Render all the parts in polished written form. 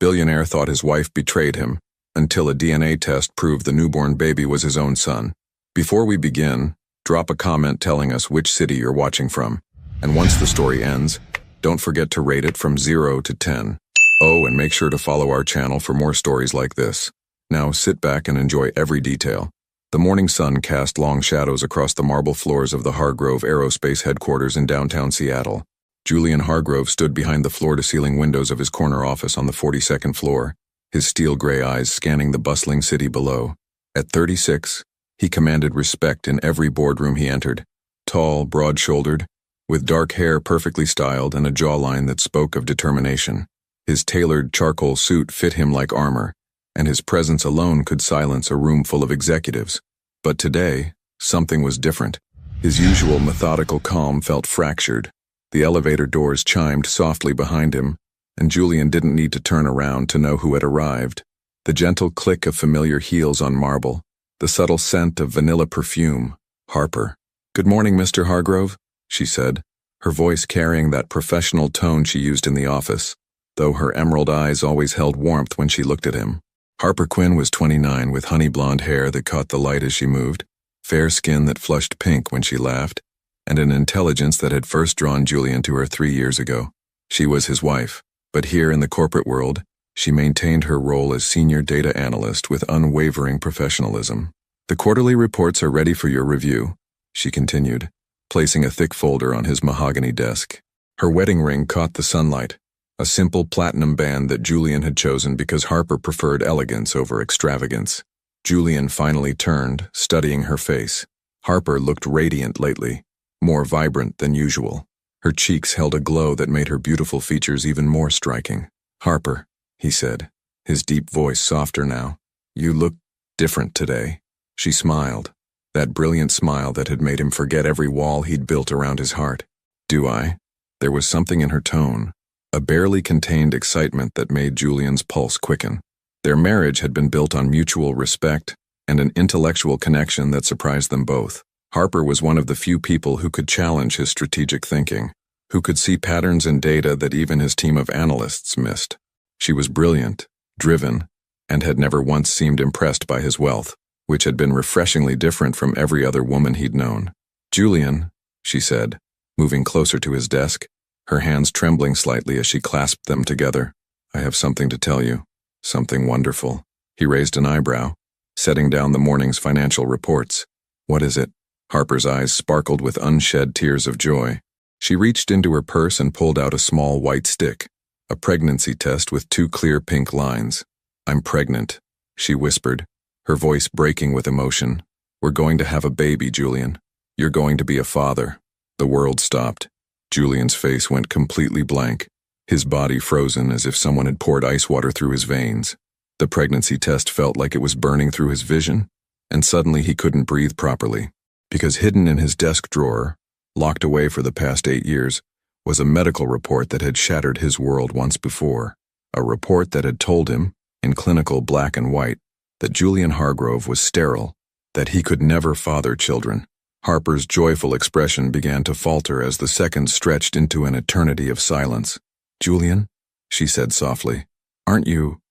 Billionaire thought his wife betrayed him, until a DNA test proved the newborn baby was his own son. Before we begin, drop a comment telling us which city you're watching from. And once the story ends, don't forget to rate it from 0 to 10. Oh, and make sure to follow our channel for more stories like this. Now sit back and enjoy every detail. The morning sun cast long shadows across the marble floors of the Hargrove Aerospace headquarters in downtown Seattle. Julian Hargrove stood behind the floor-to-ceiling windows of his corner office on the 42nd floor, his steel-gray eyes scanning the bustling city below. At 36, he commanded respect in every boardroom he entered. Tall, broad-shouldered, with dark hair perfectly styled and a jawline that spoke of determination. His tailored charcoal suit fit him like armor, and his presence alone could silence a room full of executives. But today, something was different. His usual methodical calm felt fractured. The elevator doors chimed softly behind him, and Julian didn't need to turn around to know who had arrived. The gentle click of familiar heels on marble, the subtle scent of vanilla perfume. Harper. "Good morning, Mr. Hargrove," she said, her voice carrying that professional tone she used in the office, though her emerald eyes always held warmth when she looked at him. Harper Quinn was 29 with honey blonde hair that caught the light as she moved, fair skin that flushed pink when she laughed, and an intelligence that had first drawn Julian to her 3 years ago. She was his wife, but here in the corporate world, she maintained her role as senior data analyst with unwavering professionalism. "The quarterly reports are ready for your review," she continued, placing a thick folder on his mahogany desk. Her wedding ring caught the sunlight, a simple platinum band that Julian had chosen because Harper preferred elegance over extravagance. Julian finally turned, studying her face. Harper looked radiant lately, more vibrant than usual. Her cheeks held a glow that made her beautiful features even more striking. "Harper," he said, his deep voice softer now, "you look different today." She smiled, that brilliant smile that had made him forget every wall he'd built around his heart. "Do I?" There was something in her tone, a barely contained excitement that made Julian's pulse quicken. Their marriage had been built on mutual respect and an intellectual connection that surprised them both. Harper was one of the few people who could challenge his strategic thinking, who could see patterns in data that even his team of analysts missed. She was brilliant, driven, and had never once seemed impressed by his wealth, which had been refreshingly different from every other woman he'd known. "Julian," she said, moving closer to his desk, her hands trembling slightly as she clasped them together. "I have something to tell you, something wonderful." He raised an eyebrow, setting down the morning's financial reports. "What is it?" Harper's eyes sparkled with unshed tears of joy. She reached into her purse and pulled out a small white stick, a pregnancy test with 2 clear pink lines. "I'm pregnant," she whispered, her voice breaking with emotion. "We're going to have a baby, Julian. You're going to be a father." The world stopped. Julian's face went completely blank, his body frozen as if someone had poured ice water through his veins. The pregnancy test felt like it was burning through his vision, and suddenly he couldn't breathe properly. Because hidden in his desk drawer, locked away for the past 8 years, was a medical report that had shattered his world once before. A report that had told him, in clinical black and white, that Julian Hargrove was sterile, that he could never father children. Harper's joyful expression began to falter as the seconds stretched into an eternity of silence. "Julian," she said softly, aren't you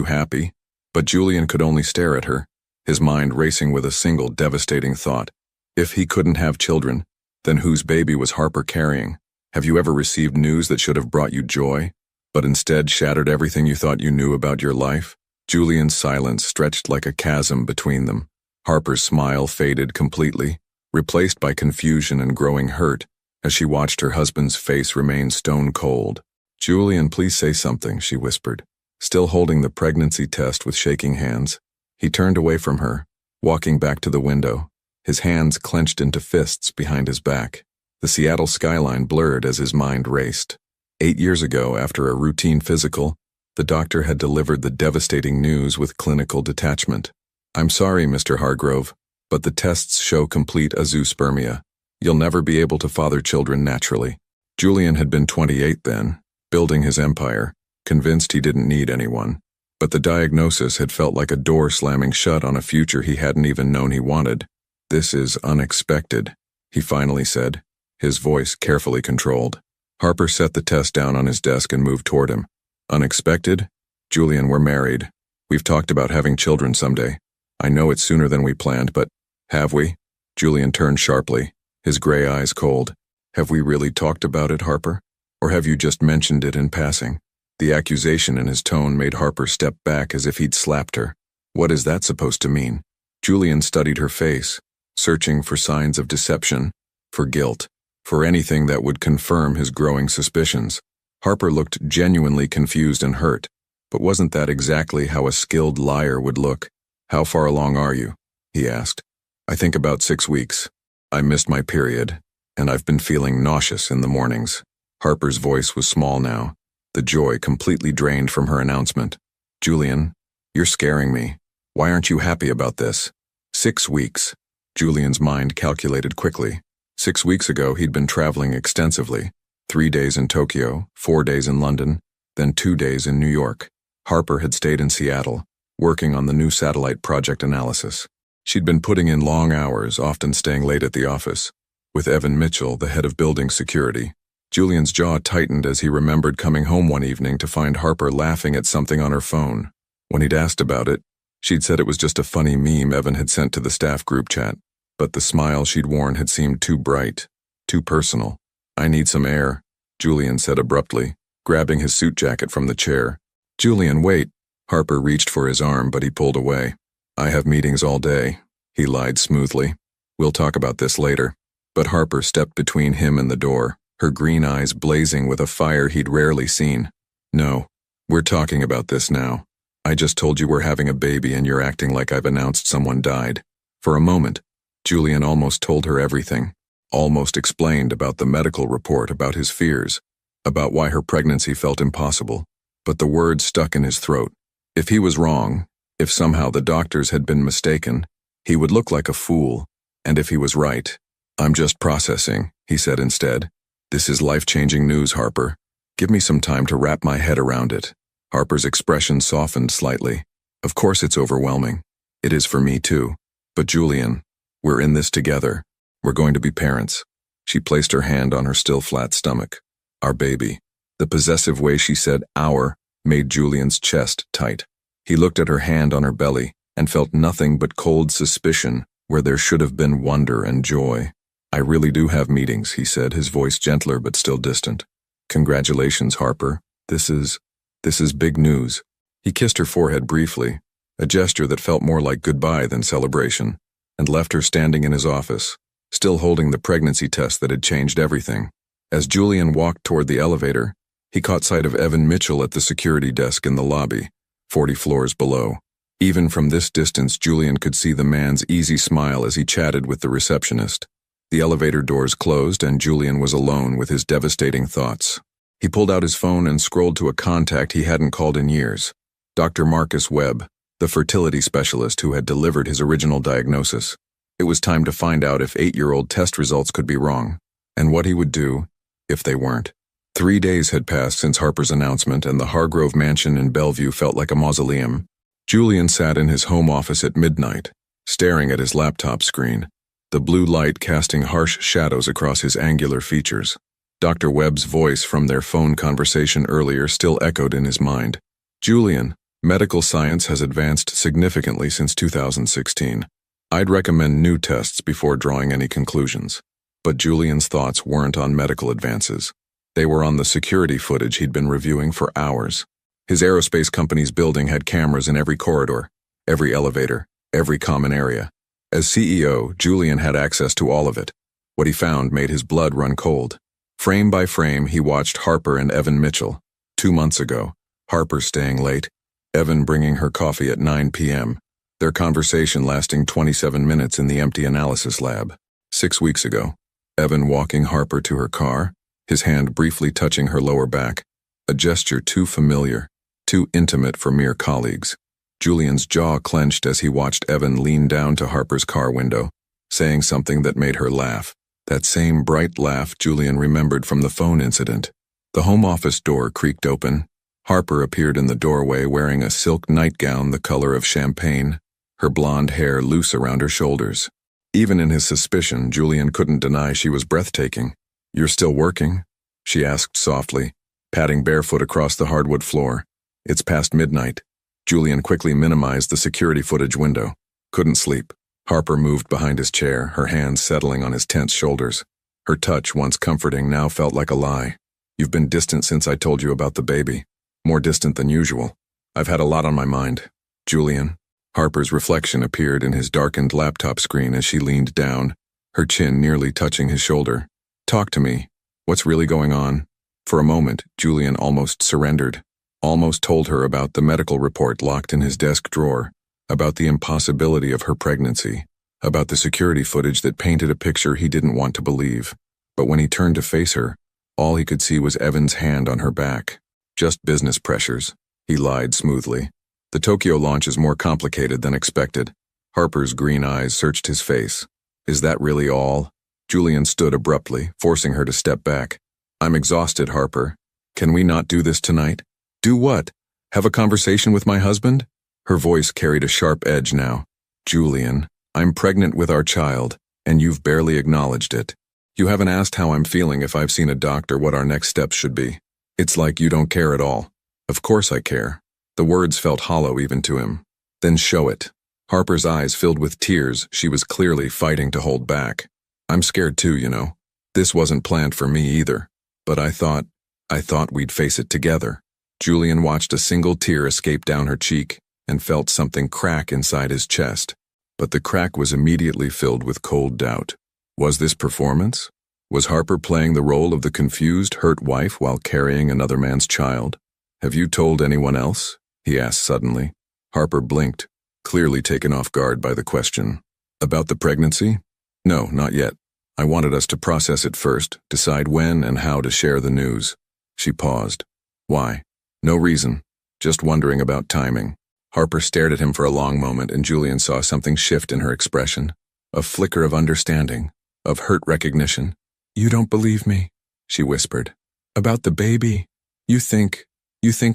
happy?" But Julian could only stare at her, his mind racing with a single devastating thought. If he couldn't have children, then whose baby was Harper carrying? Have you ever received news that should have brought you joy, but instead shattered everything you thought you knew about your life? Julian's silence stretched like a chasm between them. Harper's smile faded completely, replaced by confusion and growing hurt, as she watched her husband's face remain stone cold. "Julian, please say something," she whispered, still holding the pregnancy test with shaking hands. He turned away from her, walking back to the window, his hands clenched into fists behind his back. The Seattle skyline blurred as his mind raced. 8 years ago, after a routine physical, the doctor had delivered the devastating news with clinical detachment. "I'm sorry, Mr. Hargrove, but the tests show complete azoospermia. You'll never be able to father children naturally." Julian had been 28 then, building his empire, convinced he didn't need anyone. But the diagnosis had felt like a door slamming shut on a future he hadn't even known he wanted. "This is unexpected," he finally said, his voice carefully controlled. Harper set the test down on his desk and moved toward him. "Unexpected?" Julian, we're married. We've talked about having children someday. I know it's sooner than we planned, but have we? Julian turned sharply, his gray eyes cold. Have we really talked about it, Harper? Or have you just mentioned it in passing? The accusation in his tone made Harper step back as if he'd slapped her. What is that supposed to mean? Julian studied her face, searching for signs of deception, for guilt, for anything that would confirm his growing suspicions. Harper looked genuinely confused and hurt, but wasn't that exactly how a skilled liar would look? How far along are you? He asked. I think about 6 weeks. I missed my period, and I've been feeling nauseous in the mornings. Harper's voice was small now, the joy completely drained from her announcement. Julian, you're scaring me. Why aren't you happy about this? 6 weeks. Julian's mind calculated quickly. 6 weeks ago, he'd been traveling extensively. 3 days in Tokyo, 4 days in London, then 2 days in New York. Harper had stayed in Seattle, working on the new satellite project analysis. She'd been putting in long hours, often staying late at the office, with Evan Mitchell, the head of building security. Julian's jaw tightened as he remembered coming home one evening to find Harper laughing at something on her phone. When he'd asked about it, she'd said it was just a funny meme Evan had sent to the staff group chat, but the smile she'd worn had seemed too bright, too personal. I need some air, Julian said abruptly, grabbing his suit jacket from the chair. Julian, wait. Harper reached for his arm, but he pulled away. I have meetings all day, he lied smoothly. We'll talk about this later. But Harper stepped between him and the door, her green eyes blazing with a fire he'd rarely seen. No, we're talking about this now. I just told you we're having a baby and you're acting like I've announced someone died. For a moment, Julian almost told her everything, almost explained about the medical report, about his fears, about why her pregnancy felt impossible. But the words stuck in his throat. If he was wrong, if somehow the doctors had been mistaken, he would look like a fool, and if he was right, I'm just processing, he said instead. This is life-changing news, Harper. Give me some time to wrap my head around it. Harper's expression softened slightly. Of course it's overwhelming. It is for me too. But Julian, we're in this together. We're going to be parents. She placed her hand on her still flat stomach. Our baby. The possessive way she said our made Julian's chest tight. He looked at her hand on her belly and felt nothing but cold suspicion where there should have been wonder and joy. I really do have meetings, he said, his voice gentler but still distant. Congratulations, Harper. This is big news. He kissed her forehead briefly, a gesture that felt more like goodbye than celebration, and left her standing in his office, still holding the pregnancy test that had changed everything. As Julian walked toward the elevator, he caught sight of Evan Mitchell at the security desk in the lobby, 40 floors below. Even from this distance, Julian could see the man's easy smile as he chatted with the receptionist. The elevator doors closed and Julian was alone with his devastating thoughts. He pulled out his phone and scrolled to a contact he hadn't called in years. Dr. Marcus Webb, the fertility specialist who had delivered his original diagnosis. It was time to find out if 8-year-old test results could be wrong, and what he would do if they weren't. 3 days had passed since Harper's announcement, and the Hargrove mansion in Bellevue felt like a mausoleum. Julian sat in his home office at midnight, staring at his laptop screen, the blue light casting harsh shadows across his angular features. Dr. Webb's voice from their phone conversation earlier still echoed in his mind. Julian, medical science has advanced significantly since 2016. I'd recommend new tests before drawing any conclusions. But Julian's thoughts weren't on medical advances. They were on the security footage he'd been reviewing for hours. His aerospace company's building had cameras in every corridor, every elevator, every common area. As CEO, Julian had access to all of it. What he found made his blood run cold. Frame by frame, he watched Harper and Evan Mitchell. 2 months ago, Harper staying late, Evan bringing her coffee at 9 p.m., their conversation lasting 27 minutes in the empty analysis lab. 6 weeks ago, Evan walking Harper to her car, his hand briefly touching her lower back, a gesture too familiar, too intimate for mere colleagues. Julian's jaw clenched as he watched Evan lean down to Harper's car window, saying something that made her laugh. That same bright laugh Julian remembered from the phone incident. The home office door creaked open. Harper appeared in the doorway wearing a silk nightgown the color of champagne, her blonde hair loose around her shoulders. Even in his suspicion, Julian couldn't deny she was breathtaking. "You're still working?" she asked softly, padding barefoot across the hardwood floor. It's past midnight. Julian quickly minimized the security footage window. Couldn't sleep. Harper moved behind his chair, her hands settling on his tense shoulders. Her touch, once comforting, now felt like a lie. You've been distant since I told you about the baby. More distant than usual. I've had a lot on my mind. Julian. Harper's reflection appeared in his darkened laptop screen as she leaned down, her chin nearly touching his shoulder. Talk to me. What's really going on? For a moment, Julian almost surrendered. Almost told her about the medical report locked in his desk drawer, about the impossibility of her pregnancy, about the security footage that painted a picture he didn't want to believe. But when he turned to face her, all he could see was Evan's hand on her back. Just business pressures, he lied smoothly. The Tokyo launch is more complicated than expected. Harper's green eyes searched his face. Is that really all? Julian stood abruptly, forcing her to step back. I'm exhausted, Harper. Can we not do this tonight? Do what? Have a conversation with my husband? Her voice carried a sharp edge now. Julian, I'm pregnant with our child, and you've barely acknowledged it. You haven't asked how I'm feeling, if I've seen a doctor, what our next steps should be. It's like you don't care at all. Of course I care. The words felt hollow even to him. Then show it. Harper's eyes filled with tears she was clearly fighting to hold back. I'm scared too, you know. This wasn't planned for me either. But I thought we'd face it together. Julian watched a single tear escape down her cheek and felt something crack inside his chest. But the crack was immediately filled with cold doubt. Was this performance? Was Harper playing the role of the confused, hurt wife while carrying another man's child? Have you told anyone else? He asked suddenly. Harper blinked, clearly taken off guard by the question. About the pregnancy? No, not yet. I wanted us to process it first, decide when and how to share the news. She paused. Why? No reason. Just wondering about timing. Harper stared at him for a long moment, and Julian saw something shift in her expression. A flicker of understanding, of hurt recognition. You don't believe me, she whispered. About the baby? You think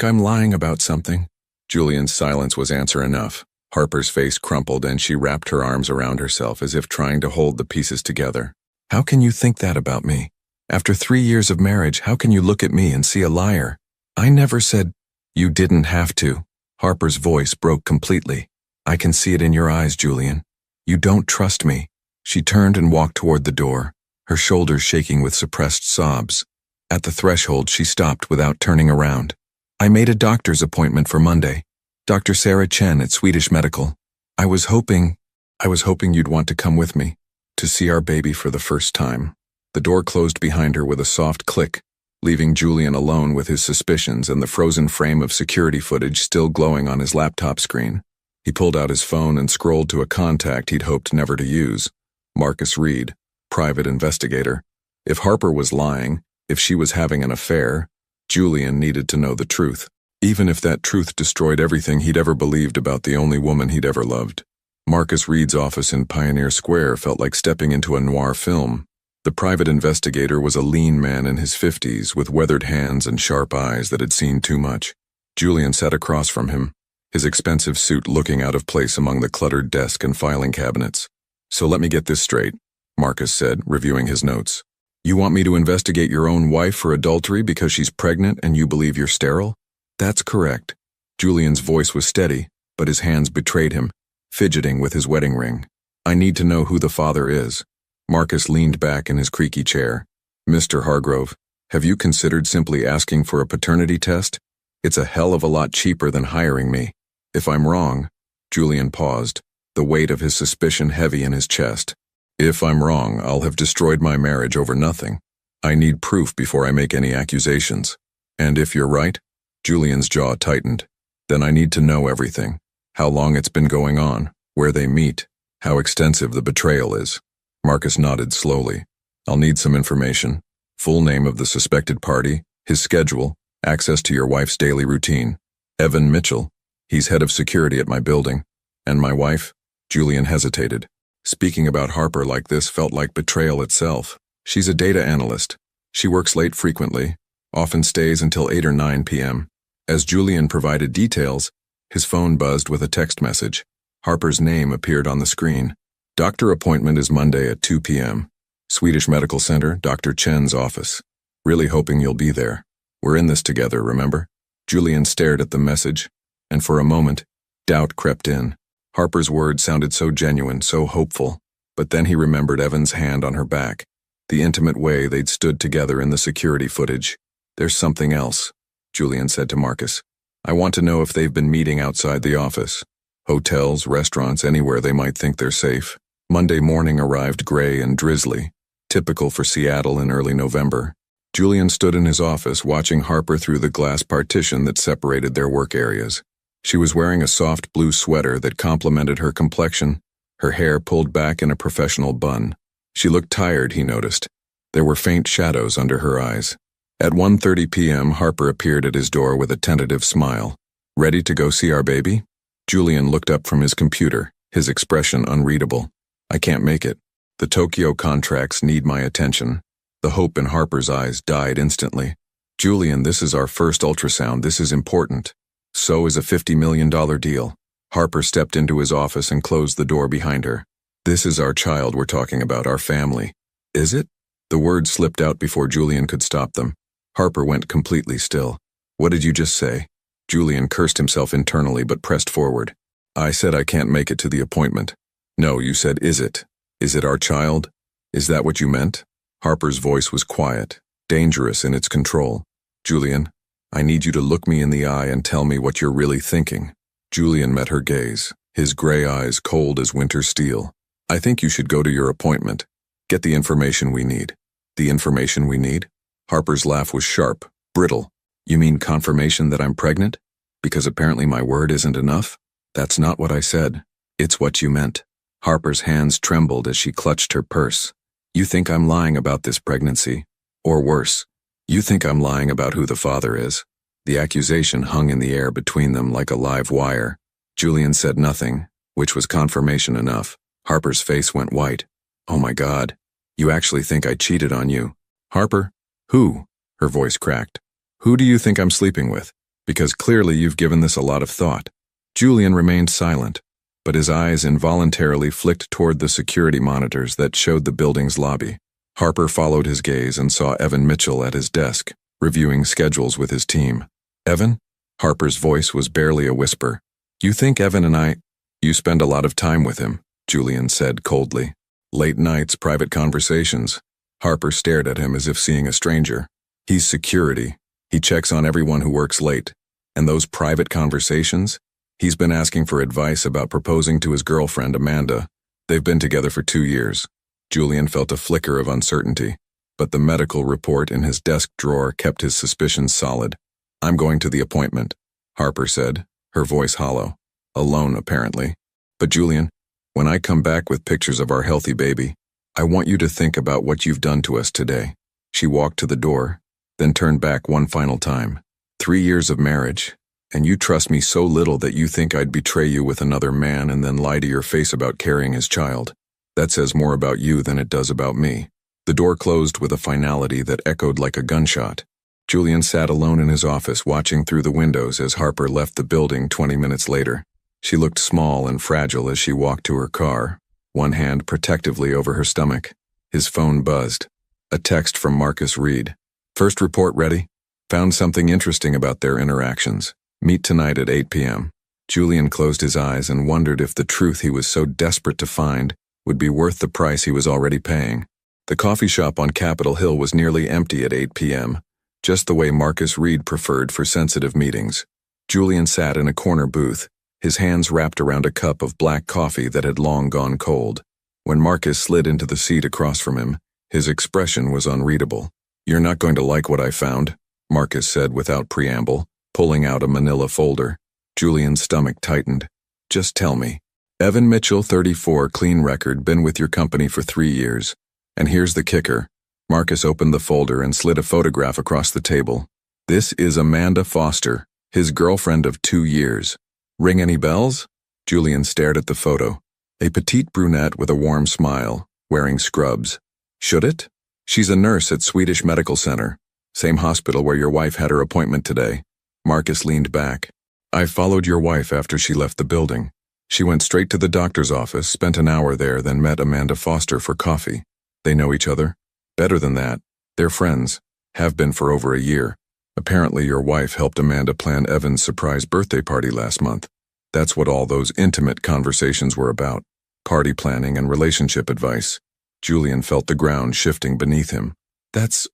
I'm lying about something? Julian's silence was answer enough. Harper's face crumpled and she wrapped her arms around herself as if trying to hold the pieces together. How can you think that about me? After 3 years of marriage, how can you look at me and see a liar? I never said. You didn't have to. Harper's voice broke completely. I can see it in your eyes, Julian. You don't trust me. She turned and walked toward the door, her shoulders shaking with suppressed sobs. At the threshold, she stopped without turning around. I made a doctor's appointment for Monday. Dr. Sarah Chen at Swedish Medical. I was hoping you'd want to come with me, to see our baby for the first time. The door closed behind her with a soft click, leaving Julian alone with his suspicions and the frozen frame of security footage still glowing on his laptop screen. He pulled out his phone and scrolled to a contact he'd hoped never to use. Marcus Reed, private investigator. If Harper was lying, if she was having an affair, Julian needed to know the truth, even if that truth destroyed everything he'd ever believed about the only woman he'd ever loved. Marcus Reed's office in Pioneer Square felt like stepping into a noir film. The private investigator was a lean man in his 50s with weathered hands and sharp eyes that had seen too much. Julian sat across from him, his expensive suit looking out of place among the cluttered desk and filing cabinets. So let me get this straight, Marcus said, reviewing his notes. You want me to investigate your own wife for adultery because she's pregnant and you believe you're sterile? That's correct. Julian's voice was steady, but his hands betrayed him, fidgeting with his wedding ring. I need to know who the father is. Marcus leaned back in his creaky chair. Mr. Hargrove, have you considered simply asking for a paternity test? It's a hell of a lot cheaper than hiring me. If I'm wrong, Julian paused, the weight of his suspicion heavy in his chest. If I'm wrong, I'll have destroyed my marriage over nothing. I need proof before I make any accusations. And if you're right, Julian's jaw tightened, then I need to know everything. How long it's been going on, where they meet, how extensive the betrayal is. Marcus nodded slowly. I'll need some information. Full name of the suspected party, his schedule, access to your wife's daily routine. Evan Mitchell, he's head of security at my building. And my wife? Julian hesitated. Speaking about Harper like this felt like betrayal itself. She's a data analyst. She works late frequently, often stays until 8 or 9 p.m. As Julian provided details, his phone buzzed with a text message. Harper's name appeared on the screen. Doctor appointment is Monday at 2 p.m. Swedish Medical Center, Dr. Chen's office. Really hoping you'll be there. We're in this together, remember? Julian stared at the message, and for a moment, doubt crept in. Harper's words sounded so genuine, so hopeful, but then he remembered Evan's hand on her back, the intimate way they'd stood together in the security footage. "There's something else," Julian said to Marcus. "I want to know if they've been meeting outside the office. Hotels, restaurants, anywhere they might think they're safe." Monday morning arrived gray and drizzly, typical for Seattle in early November. Julian stood in his office watching Harper through the glass partition that separated their work areas. She was wearing a soft blue sweater that complemented her complexion, her hair pulled back in a professional bun. She looked tired, he noticed. There were faint shadows under her eyes. At 1:30 p.m., Harper appeared at his door with a tentative smile. "Ready to go see our baby?" Julian looked up from his computer, his expression unreadable. "I can't make it. The Tokyo contracts need my attention." The hope in Harper's eyes died instantly. "Julian, this is our first ultrasound. This is important. So is a $50 million deal." Harper stepped into his office and closed the door behind her. "This is our child we're talking about, our family." "Is it?" The words slipped out before Julian could stop them. Harper went completely still. "What did you just say?" Julian cursed himself internally but pressed forward. "I said I can't make it to the appointment." "No, you said, is it? Is it our child? Is that what you meant?" Harper's voice was quiet, dangerous in its control. "Julian, I need you to look me in the eye and tell me what you're really thinking." Julian met her gaze, his gray eyes cold as winter steel. "I think you should go to your appointment. Get the information we need." "The information we need?" Harper's laugh was sharp, brittle. "You mean confirmation that I'm pregnant? Because apparently my word isn't enough?" "That's not what I said. It's what you meant." Harper's hands trembled as she clutched her purse. "You think I'm lying about this pregnancy? Or worse, you think I'm lying about who the father is?" The accusation hung in the air between them like a live wire. Julian said nothing, which was confirmation enough. Harper's face went white. "Oh my God, you actually think I cheated on you?" "Harper? Who?" Her voice cracked. "Who do you think I'm sleeping with? Because clearly you've given this a lot of thought." Julian remained silent, but his eyes involuntarily flicked toward the security monitors that showed the building's lobby. Harper followed his gaze and saw Evan Mitchell at his desk, reviewing schedules with his team. "Evan?" Harper's voice was barely a whisper. "You think Evan and I—" "You spend a lot of time with him," Julian said coldly. "Late nights, private conversations." Harper stared at him as if seeing a stranger. "He's security. He checks on everyone who works late. And those private conversations? He's been asking for advice about proposing to his girlfriend, Amanda. They've been together for 2 years. Julian felt a flicker of uncertainty, but the medical report in his desk drawer kept his suspicions solid. "I'm going to the appointment," Harper said, her voice hollow. Alone, apparently. "But Julian, when I come back with pictures of our healthy baby, I want you to think about what you've done to us today." She walked to the door, then turned back one final time. 3 years of marriage, and you trust me so little that you think I'd betray you with another man and then lie to your face about carrying his child. That says more about you than it does about me." The door closed with a finality that echoed like a gunshot. Julian sat alone in his office watching through the windows as Harper left the building 20 minutes later. She looked small and fragile as she walked to her car, one hand protectively over her stomach. His phone buzzed. A text from Marcus Reed. "First report ready? Found something interesting about their interactions. Meet tonight at 8 p.m. Julian closed his eyes and wondered if the truth he was so desperate to find would be worth the price he was already paying. The coffee shop on Capitol Hill was nearly empty at 8 p.m., just the way Marcus Reed preferred for sensitive meetings. Julian sat in a corner booth, his hands wrapped around a cup of black coffee that had long gone cold. When Marcus slid into the seat across from him, his expression was unreadable. "You're not going to like what I found," Marcus said without preamble, pulling out a manila folder. Julian's stomach tightened. "Just tell me." "Evan Mitchell, 34, clean record, been with your company for 3 years. And here's the kicker." Marcus opened the folder and slid a photograph across the table. "This is Amanda Foster, his girlfriend of 2 years. Ring any bells?" Julian stared at the photo. A petite brunette with a warm smile, wearing scrubs. "Should it? She's a nurse at Swedish Medical Center, same hospital where your wife had her appointment today." Marcus leaned back. "I followed your wife after she left the building. She went straight to the doctor's office, spent an hour there, then met Amanda Foster for coffee. They know each other? Better than that. They're friends. Have been for over a year." Apparently your wife helped Amanda plan Evan's surprise birthday party last month. That's what all those intimate conversations were about. Party planning and relationship advice. Julian felt the ground shifting beneath him. That's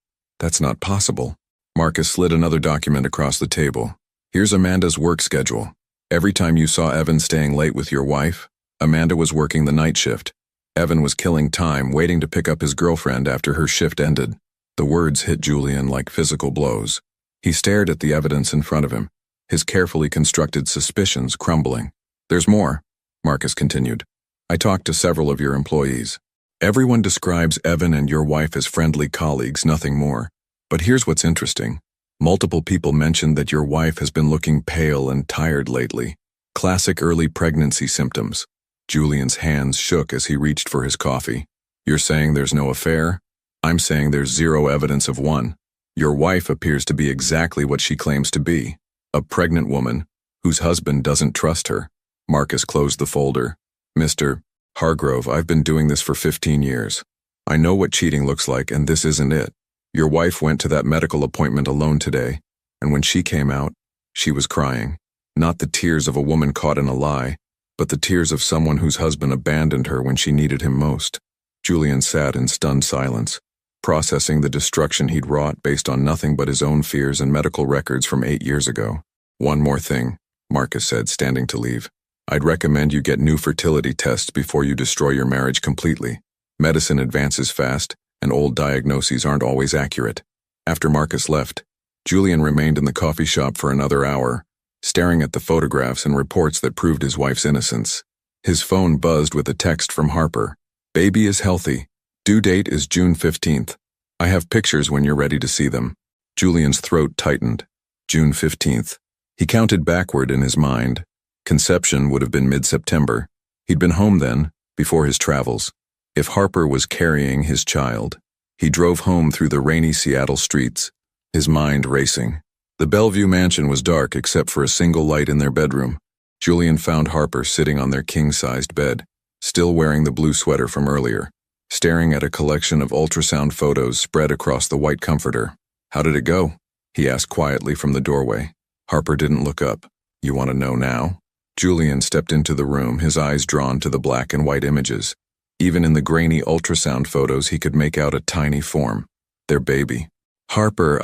not possible. Marcus slid another document across the table. Here's Amanda's work schedule. Every time you saw Evan staying late with your wife, Amanda was working the night shift. Evan was killing time waiting to pick up his girlfriend after her shift ended. The words hit Julian like physical blows. He stared at the evidence in front of him, his carefully constructed suspicions crumbling. There's more, Marcus continued. I talked to several of your employees. Everyone describes Evan and your wife as friendly colleagues, nothing more. But here's what's interesting. Multiple people mentioned that your wife has been looking pale and tired lately. Classic early pregnancy symptoms. Julian's hands shook as he reached for his coffee. You're saying there's no affair? I'm saying there's zero evidence of one. Your wife appears to be exactly what she claims to be, a pregnant woman whose husband doesn't trust her. Marcus closed the folder. Mr. Hargrove, I've been doing this for 15 years. I know what cheating looks like, and this isn't it. Your wife went to that medical appointment alone today, and when she came out, she was crying. Not the tears of a woman caught in a lie, but the tears of someone whose husband abandoned her when she needed him most. Julian sat in stunned silence, processing the destruction he'd wrought based on nothing but his own fears and medical records from 8 years ago. One more thing, Marcus said, standing to leave. I'd recommend you get new fertility tests before you destroy your marriage completely. Medicine advances fast, and old diagnoses aren't always accurate. After Marcus left, Julian remained in the coffee shop for another hour, staring at the photographs and reports that proved his wife's innocence. His phone buzzed with a text from Harper. Baby is healthy. Due date is June 15th. I have pictures when you're ready to see them. Julian's throat tightened. June 15th. He counted backward in his mind. Conception would have been mid-September. He'd been home then, before his travels. If Harper was carrying his child, he drove home through the rainy Seattle streets, his mind racing. The Bellevue mansion was dark except for a single light in their bedroom. Julian found Harper sitting on their king-sized bed, still wearing the blue sweater from earlier, staring at a collection of ultrasound photos spread across the white comforter. How did it go? He asked quietly from the doorway. Harper didn't look up. You want to know now? Julian stepped into the room, his eyes drawn to the black and white images. Even in the grainy ultrasound photos, he could make out a tiny form. Their baby. Harper,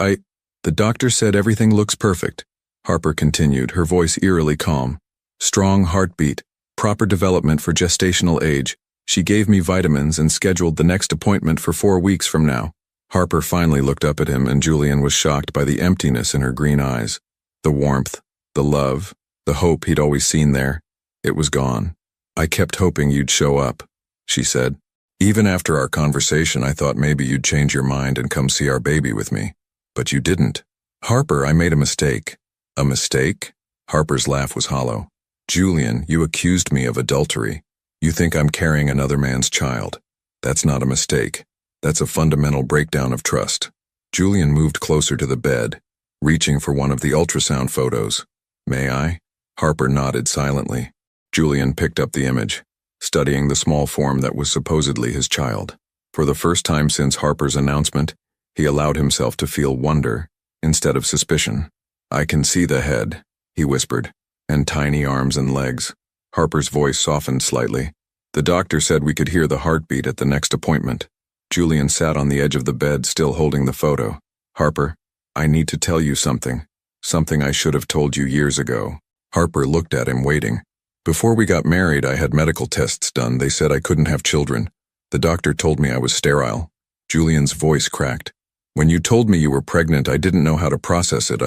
The doctor said everything looks perfect. Harper continued, her voice eerily calm. Strong heartbeat, proper development for gestational age. She gave me vitamins and scheduled the next appointment for 4 weeks from now. Harper finally looked up at him, and Julian was shocked by the emptiness in her green eyes. The warmth, the love, the hope he'd always seen there. It was gone. I kept hoping you'd show up, she said. Even after our conversation, I thought maybe you'd change your mind and come see our baby with me. But you didn't. Harper, I made a mistake. A mistake? Harper's laugh was hollow. Julian, you accused me of adultery. You think I'm carrying another man's child. That's not a mistake. That's a fundamental breakdown of trust. Julian moved closer to the bed, reaching for one of the ultrasound photos. May I? Harper nodded silently. Julian picked up the image, studying the small form that was supposedly his child. For the first time since Harper's announcement, he allowed himself to feel wonder instead of suspicion. I can see the head, he whispered, and tiny arms and legs. Harper's voice softened slightly. The doctor said we could hear the heartbeat at the next appointment. Julian sat on the edge of the bed, still holding the photo. Harper, I need to tell you something. Something I should have told you years ago. Harper looked at him, waiting. Before we got married, I had medical tests done. They said I couldn't have children. The doctor told me I was sterile. Julian's voice cracked. When you told me you were pregnant, I didn't know how to process it.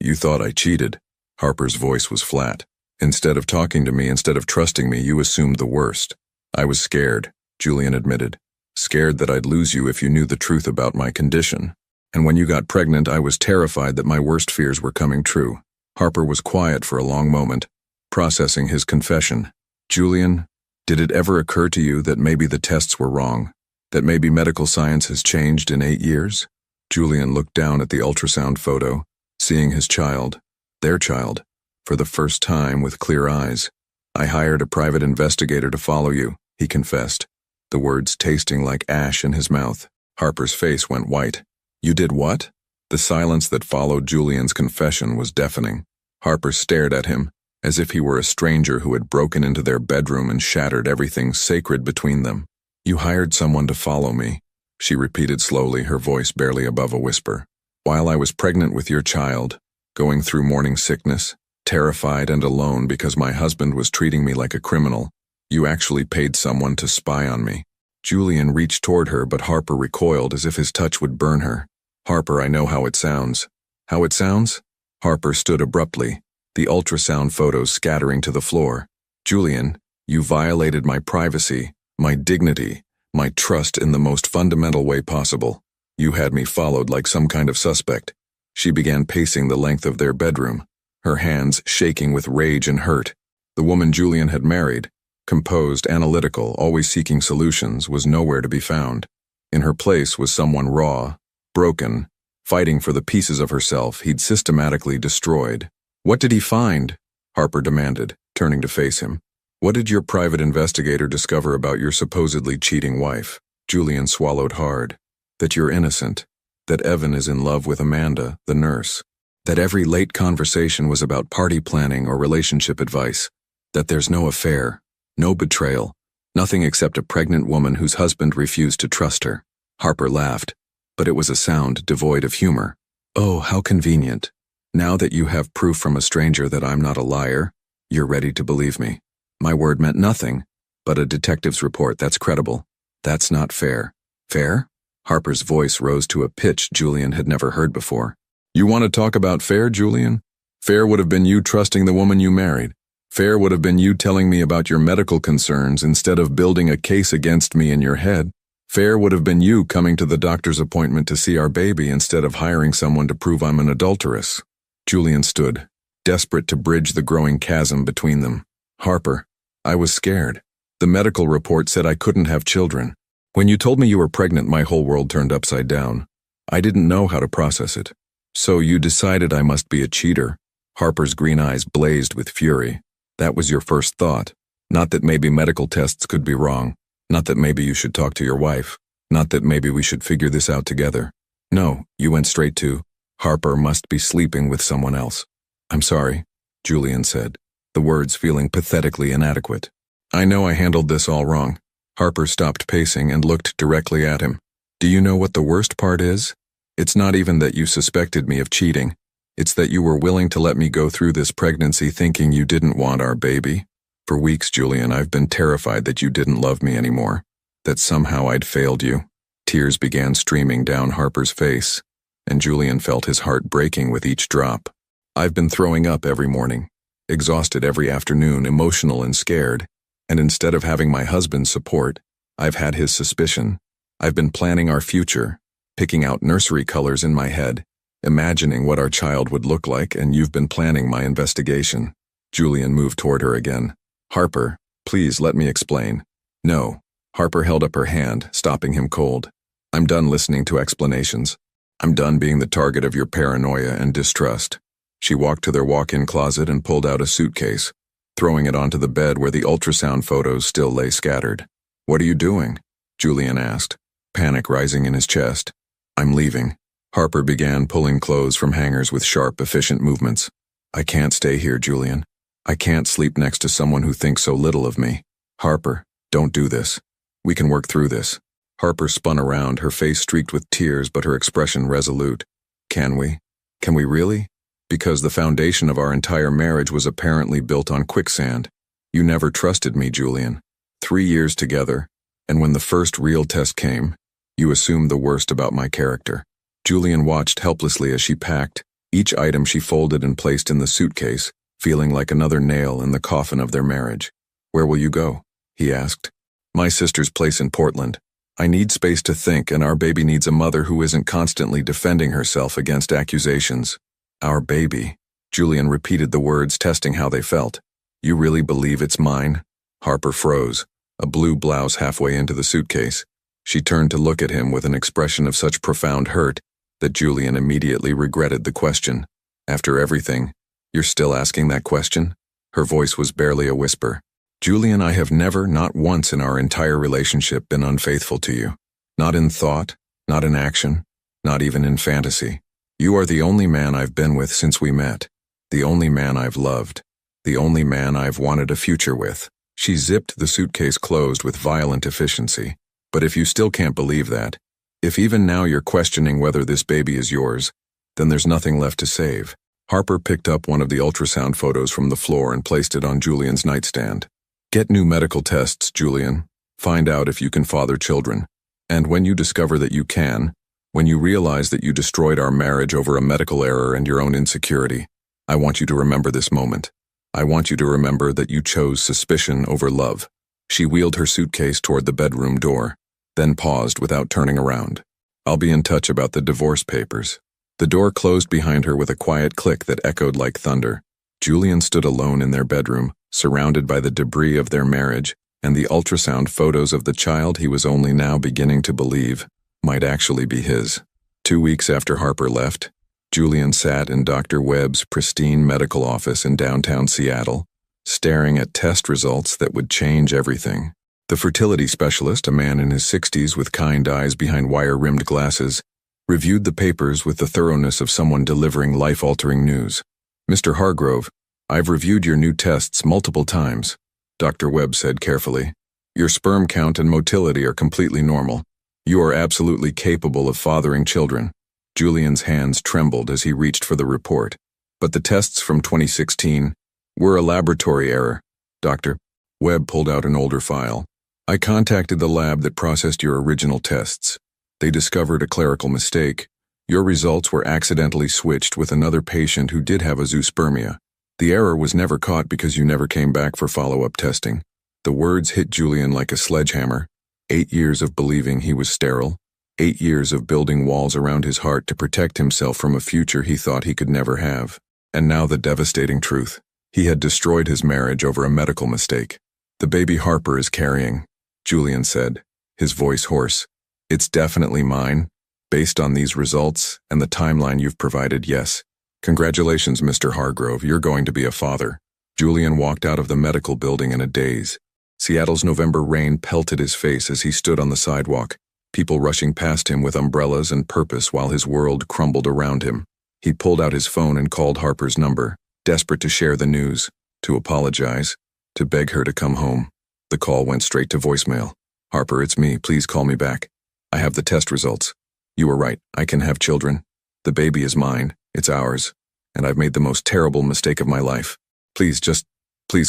You thought I cheated. Harper's voice was flat. Instead of talking to me, instead of trusting me, you assumed the worst. I was scared, Julian admitted. Scared that I'd lose you if you knew the truth about my condition. And when you got pregnant, I was terrified that my worst fears were coming true. Harper was quiet for a long moment, processing his confession. Julian, did it ever occur to you that maybe the tests were wrong? That maybe medical science has changed in 8 years? Julian looked down at the ultrasound photo, seeing his child, their child, for the first time with clear eyes. I hired a private investigator to follow you, he confessed, the words tasting like ash in his mouth. Harper's face went white. You did what? The silence that followed Julian's confession was deafening. Harper stared at him, as if he were a stranger who had broken into their bedroom and shattered everything sacred between them. "You hired someone to follow me," she repeated slowly, her voice barely above a whisper. "While I was pregnant with your child, going through morning sickness, terrified and alone because my husband was treating me like a criminal, you actually paid someone to spy on me." Julian reached toward her, but Harper recoiled as if his touch would burn her. "Harper, I know how it sounds." "How it sounds?" Harper stood abruptly, the ultrasound photos scattering to the floor. "Julian, you violated my privacy, my dignity, my trust in the most fundamental way possible. You had me followed like some kind of suspect." She began pacing the length of their bedroom, her hands shaking with rage and hurt. The woman Julian had married, composed, analytical, always seeking solutions, was nowhere to be found. In her place was someone raw, broken, fighting for the pieces of herself he'd systematically destroyed. "What did he find?" Harper demanded, turning to face him. "What did your private investigator discover about your supposedly cheating wife?" Julian swallowed hard. "That you're innocent. That Evan is in love with Amanda, the nurse. That every late conversation was about party planning or relationship advice. That there's no affair, no betrayal, nothing except a pregnant woman whose husband refused to trust her." Harper laughed, but it was a sound devoid of humor. "Oh, how convenient. Now that you have proof from a stranger that I'm not a liar, you're ready to believe me. My word meant nothing, but a detective's report, that's credible. That's not fair." "Fair?" Harper's voice rose to a pitch Julian had never heard before. "You want to talk about fair, Julian? Fair would have been you trusting the woman you married. Fair would have been you telling me about your medical concerns instead of building a case against me in your head. Fair would have been you coming to the doctor's appointment to see our baby instead of hiring someone to prove I'm an adulteress." Julian stood, desperate to bridge the growing chasm between them. "Harper, I was scared. The medical report said I couldn't have children. When you told me you were pregnant, my whole world turned upside down. I didn't know how to process it. So you decided I must be a cheater." Harper's green eyes blazed with fury. "That was your first thought. Not that maybe medical tests could be wrong. Not that maybe you should talk to your wife. Not that maybe we should figure this out together. No, you went straight to, Harper must be sleeping with someone else." "I'm sorry," Julian said, the words feeling pathetically inadequate. "I know I handled this all wrong." Harper stopped pacing and looked directly at him. "Do you know what the worst part is? It's not even that you suspected me of cheating. It's that you were willing to let me go through this pregnancy thinking you didn't want our baby. For weeks, Julian, I've been terrified that you didn't love me anymore, that somehow I'd failed you." Tears began streaming down Harper's face, and Julian felt his heart breaking with each drop. "I've been throwing up every morning, exhausted every afternoon, emotional and scared, and instead of having my husband's support, I've had his suspicion. I've been planning our future, picking out nursery colors in my head, imagining what our child would look like, and you've been planning my investigation." Julian moved toward her again. "Harper, please let me explain." "No." Harper held up her hand, stopping him cold. "I'm done listening to explanations. I'm done being the target of your paranoia and distrust." She walked to their walk-in closet and pulled out a suitcase, throwing it onto the bed where the ultrasound photos still lay scattered. "What are you doing?" Julian asked, panic rising in his chest. "I'm leaving." Harper began pulling clothes from hangers with sharp, efficient movements. "I can't stay here, Julian. I can't sleep next to someone who thinks so little of me. Harper, don't do this. We can work through this." Harper spun around, her face streaked with tears but her expression resolute. "Can we? Can we really? Because the foundation of our entire marriage was apparently built on quicksand. You never trusted me, Julian. 3 years together, and when the first real test came, you assumed the worst about my character." Julian watched helplessly as she packed, each item she folded and placed in the suitcase, feeling like another nail in the coffin of their marriage. "Where will you go?" he asked. "My sister's place in Portland. I need space to think, and our baby needs a mother who isn't constantly defending herself against accusations." "Our baby." Julian repeated the words, testing how they felt. "You really believe it's mine?" Harper froze, a blue blouse halfway into the suitcase. She turned to look at him with an expression of such profound hurt that Julian immediately regretted the question. "After everything, you're still asking that question?" Her voice was barely a whisper. "Julian, I have never, not once in our entire relationship, been unfaithful to you. Not in thought, not in action, not even in fantasy. You are the only man I've been with since we met. The only man I've loved. The only man I've wanted a future with. She zipped the suitcase closed with violent efficiency. But if you still can't believe that, if even now you're questioning whether this baby is yours, then there's nothing left to save. Harper picked up one of the ultrasound photos from the floor and placed it on Julian's nightstand. Get new medical tests, Julian. Find out if you can father children. And when you discover that you can, when you realize that you destroyed our marriage over a medical error and your own insecurity, I want you to remember this moment. I want you to remember that you chose suspicion over love. She wheeled her suitcase toward the bedroom door, then paused without turning around. I'll be in touch about the divorce papers. The door closed behind her with a quiet click that echoed like thunder. Julian stood alone in their bedroom, surrounded by the debris of their marriage and the ultrasound photos of the child he was only now beginning to believe might actually be his. 2 weeks after Harper left, Julian sat in Dr. Webb's pristine medical office in downtown Seattle, staring at test results that would change everything. The fertility specialist, a man in his 60s with kind eyes behind wire-rimmed glasses, reviewed the papers with the thoroughness of someone delivering life-altering news. Mr. Hargrove, I've reviewed your new tests multiple times, Dr. Webb said carefully. Your sperm count and motility are completely normal. You are absolutely capable of fathering children. Julian's hands trembled as he reached for the report. But the tests from 2016 were a laboratory error. Dr. Webb pulled out an older file. I contacted the lab that processed your original tests. They discovered a clerical mistake. Your results were accidentally switched with another patient who did have a zoospermia. The error was never caught because you never came back for follow-up testing. The words hit Julian like a sledgehammer. 8 years of believing he was sterile. 8 years of building walls around his heart to protect himself from a future he thought he could never have. And now the devastating truth. He had destroyed his marriage over a medical mistake. The baby Harper is carrying, Julian said, his voice hoarse. It's definitely mine. Based on these results and the timeline you've provided, yes. Congratulations, Mr. Hargrove, you're going to be a father. Julian walked out of the medical building in a daze. Seattle's November rain pelted his face as he stood on the sidewalk, people rushing past him with umbrellas and purpose while his world crumbled around him. He pulled out his phone and called Harper's number, desperate to share the news, to apologize, to beg her to come home. The call went straight to voicemail. Harper, it's me, please call me back. I have the test results. You were right, I can have children. The baby is mine, it's ours, and I've made the most terrible mistake of my life. Please